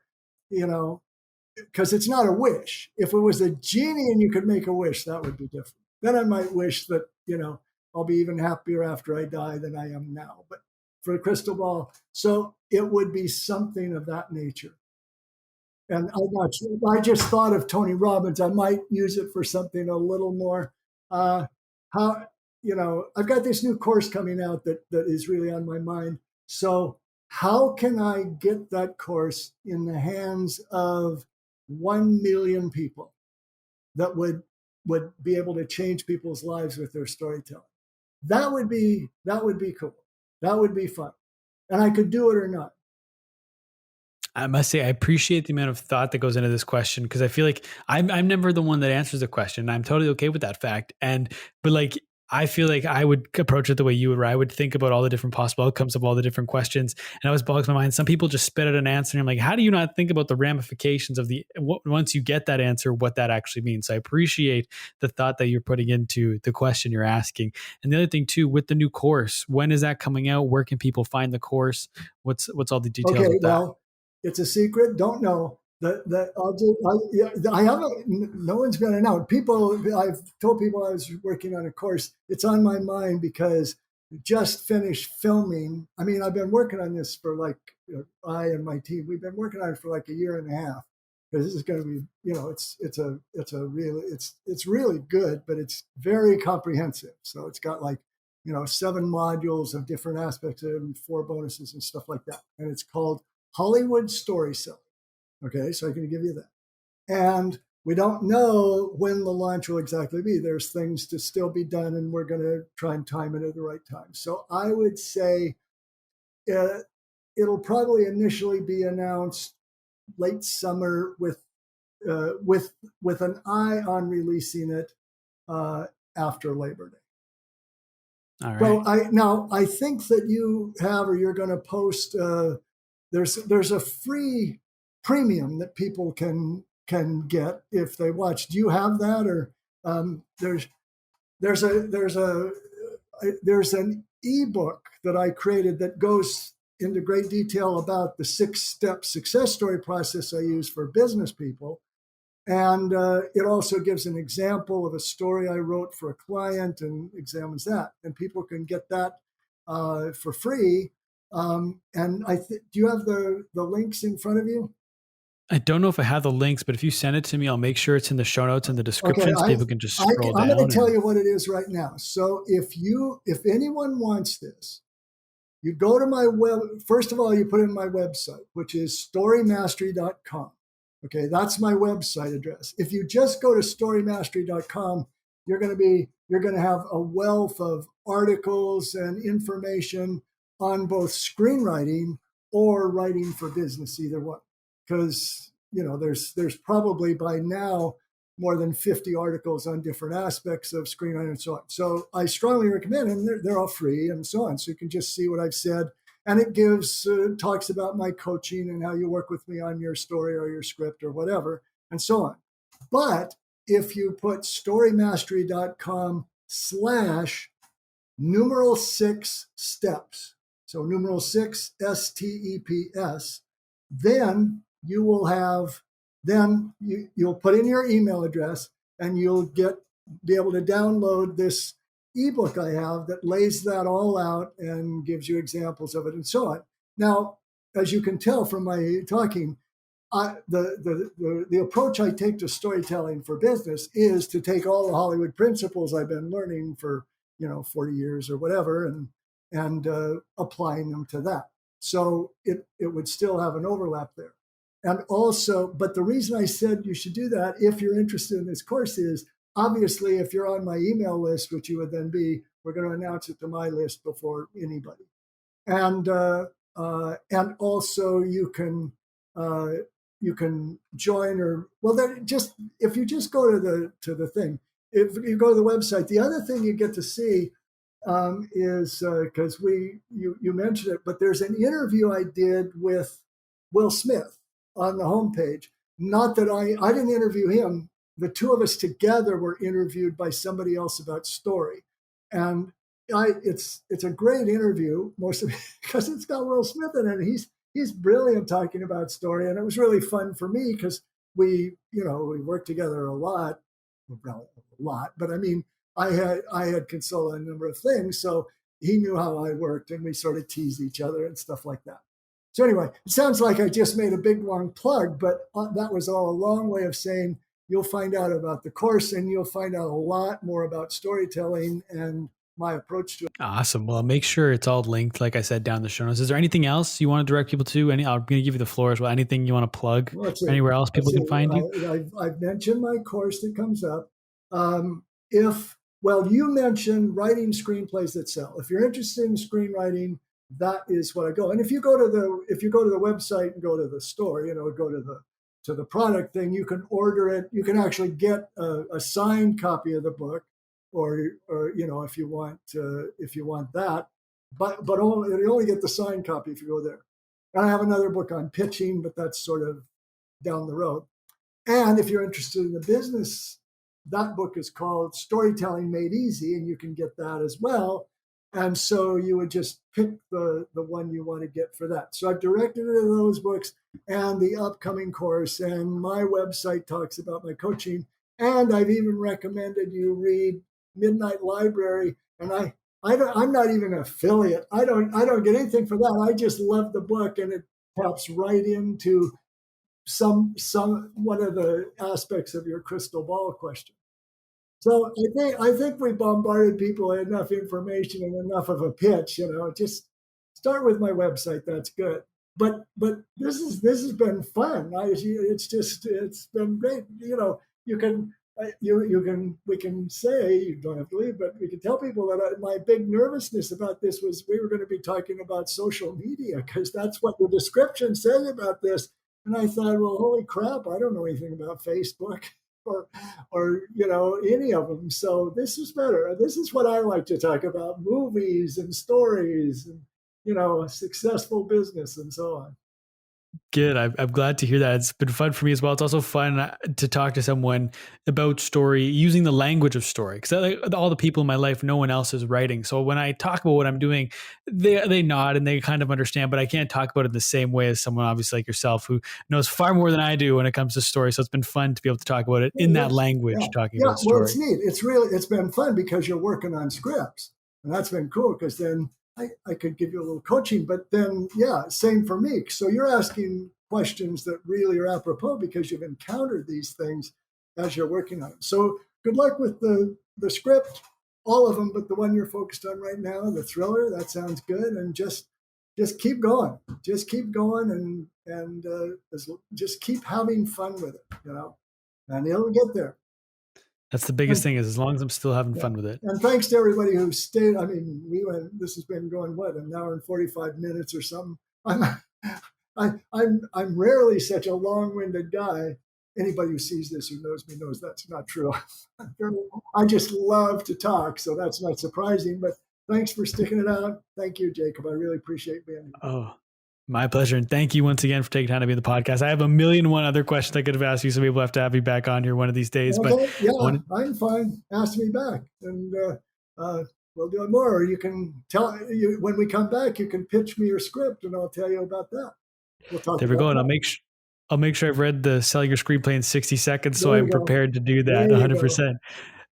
because it's not a wish. If it was a genie and you could make a wish, that would be different. Then I might wish that, I'll be even happier after I die than I am now. But for a crystal ball, so it would be something of that nature. And I'm not sure. I just thought of Tony Robbins. I might use it for something a little more. I've got this new course coming out that is really on my mind. So how can I get that course in the hands of 1 million people that would be able to change people's lives with their storytelling? That would be cool. That would be fun. And I could do it or not. I must say, I appreciate the amount of thought that goes into this question, because I feel like I'm never the one that answers the question. I'm totally okay with that fact. But like, I feel like I would approach it the way you would, where I would think about all the different possible outcomes of all the different questions. And it always bogs my mind. Some people just spit out an answer and I'm like, how do you not think about the ramifications of once you get that answer, what that actually means? So I appreciate the thought that you're putting into the question you're asking. And the other thing too, with the new course, when is that coming out? Where can people find the course? What's all the details of that? Well, it's a secret. Don't know. I haven't. No one's going to know. I've told people I was working on a course. It's on my mind because we just finished filming. I mean, I've been working on this for I and my team. We've been working on it for like a year and a half. Because this is going to be, it's really good, but it's very comprehensive. So it's got 7 modules of different aspects and 4 bonuses and stuff like that. And it's called Hollywood Story Selling. Okay, so I can give you that. And we don't know when the launch will exactly be. There's things to still be done, and we're going to try and time it at the right time. So I would say it'll probably initially be announced late summer with an eye on releasing it after Labor Day. All right. So I think that you have, or you're going to post. There's a free premium that people can get if they watch. Do you have that, or there's an ebook that I created that goes into great detail about the 6-step success story process I use for business people. And it also gives an example of a story I wrote for a client and examines that. And people can get that for free. And do you have the links in front of you? I don't know if I have the links, but if you send it to me, I'll make sure it's in the show notes and the description so people can just scroll down. I'm going to tell you what it is right now. So if anyone wants this, you go to my web. First of all, you put in my website, which is storymastery.com. Okay, that's my website address. If you just go to storymastery.com, you're going to have a wealth of articles and information on both screenwriting or writing for business, either one. Because there's probably by now more than 50 articles on different aspects of screenwriting and so on. So I strongly recommend, and they're all free and so on. So you can just see what I've said. And it talks about my coaching and how you work with me on your story or your script or whatever, and so on. But if you put storymastery.com/numeral 6 steps, so numeral 6 STEPS, then you will have, you'll put in your email address and you'll be able to download this ebook I have that lays that all out and gives you examples of it and so on. Now, as you can tell from my talking, the approach I take to storytelling for business is to take all the Hollywood principles I've been learning for 40 years or whatever and applying them to that. So it would still have an overlap there. And also, but the reason I said you should do that if you're interested in this course is, obviously, if you're on my email list, which you would then be, we're going to announce it to my list before anybody. And also you can join, or then just if you just go to the thing, if you go to the website, the other thing you get to see is because you mentioned it, but there's an interview I did with Will Smith on the homepage. Not that I didn't interview him. The two of us together were interviewed by somebody else about story. And it's a great interview, mostly because it's got Will Smith in it. He's brilliant talking about story. And it was really fun for me because we worked together a lot, but I mean, I had consulted a number of things. So he knew how I worked and we sort of teased each other and stuff like that. So anyway, it sounds like I just made a big, long plug, but that was all a long way of saying you'll find out about the course and you'll find out a lot more about storytelling and my approach to it. Awesome. Well, make sure it's all linked, like I said, down the show notes. Is there anything else you want to direct people to? I'm going to give you the floor as well. Anything you want to plug? Anywhere else people can find you? I've mentioned my course that comes up. You mentioned writing screenplays that sell. If you're interested in screenwriting, that is what I go. And if you go to the website and go to the store, go to the product thing, you can order it. You can actually get a signed copy of the book, or if you want that, but you only get the signed copy if you go there. And I have another book on pitching, but that's sort of down the road. And if you're interested in the business, that book is called Storytelling Made Easy, and you can get that as well. And so you would just pick the one you want to get for that. So I've directed it to those books and the upcoming course, and my website talks about my coaching. And I've even recommended you read Midnight Library. And I'm not even an affiliate. I don't get anything for that. I just love the book, and it taps right into some one of the aspects of your crystal ball question. So I think we bombarded people with enough information and enough of a pitch. Just start with my website. That's good. But this has been fun. It's been great. you can we can say, you don't have to leave, but we can tell people that my big nervousness about this was we were going to be talking about social media because that's what the description says about this. And I thought, well, holy crap, I don't know anything about Facebook or any of them. So this is better. This is what I like to talk about: movies and stories and successful business and so on. Good. I'm glad to hear that. It's been fun for me as well. It's also fun to talk to someone about story using the language of story, because all the people in my life, no one else is writing. So when I talk about what I'm doing, they nod and they kind of understand, but I can't talk about it the same way as someone obviously like yourself who knows far more than I do when it comes to story. So it's been fun to be able to talk about it in that language, talking about story. Well, it's neat. It's been fun because you're working on scripts, and that's been cool because then I could give you a little coaching, but then, same for me. So you're asking questions that really are apropos because you've encountered these things as you're working on it. So good luck with the script, all of them, but the one you're focused on right now, the thriller, that sounds good. And just keep going. Just keep going and just keep having fun with it, and it'll get there. That's the biggest thing, is as long as I'm still having fun with it. And thanks to everybody who stayed. I mean, this has been going, an hour and 45 minutes or something. I'm rarely such a long-winded guy. Anybody who sees this, who knows me, knows that's not true. I just love to talk, so that's not surprising. But thanks for sticking it out. Thank you, Jacob. I really appreciate being here. Oh, my pleasure. And thank you once again for taking time to be on the podcast. I have 1,000,001 other questions I could have asked you, so maybe we'll have to have you back on here one of these days. Okay, but I'm fine. Ask me back, and we'll do it more. Or you can tell you when we come back. You can pitch me your script, and I'll tell you about that. We'll talk. There we go. And I'll make sure I've read the Sell Your Screenplay in 60 Seconds, so I'm prepared to do that 100%.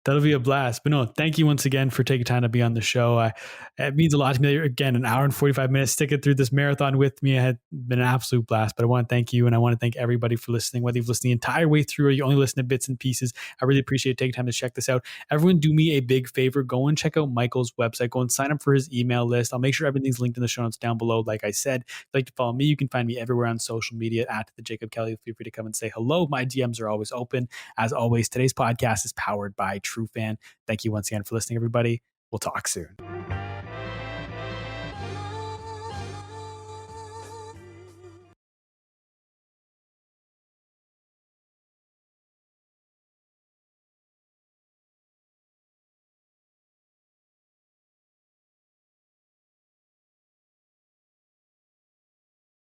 That'll be a blast. But no, thank you once again for taking time to be on the show. It means a lot to me. Again, an hour and 45 minutes sticking through this marathon with me. It had been an absolute blast. But I want to thank you, and I want to thank everybody for listening, whether you've listened the entire way through or you only listen to bits and pieces. I really appreciate taking time to check this out. Everyone, do me a big favor. Go and check out Michael's website. Go and sign up for his email list. I'll make sure everything's linked in the show notes down below. Like I said, if you'd like to follow me, you can find me everywhere on social media at the Jacob Kelly. Feel free to come and say hello. My DMs are always open. As always, today's podcast is powered by TrueFan. Thank you once again for listening, everybody. We'll talk soon.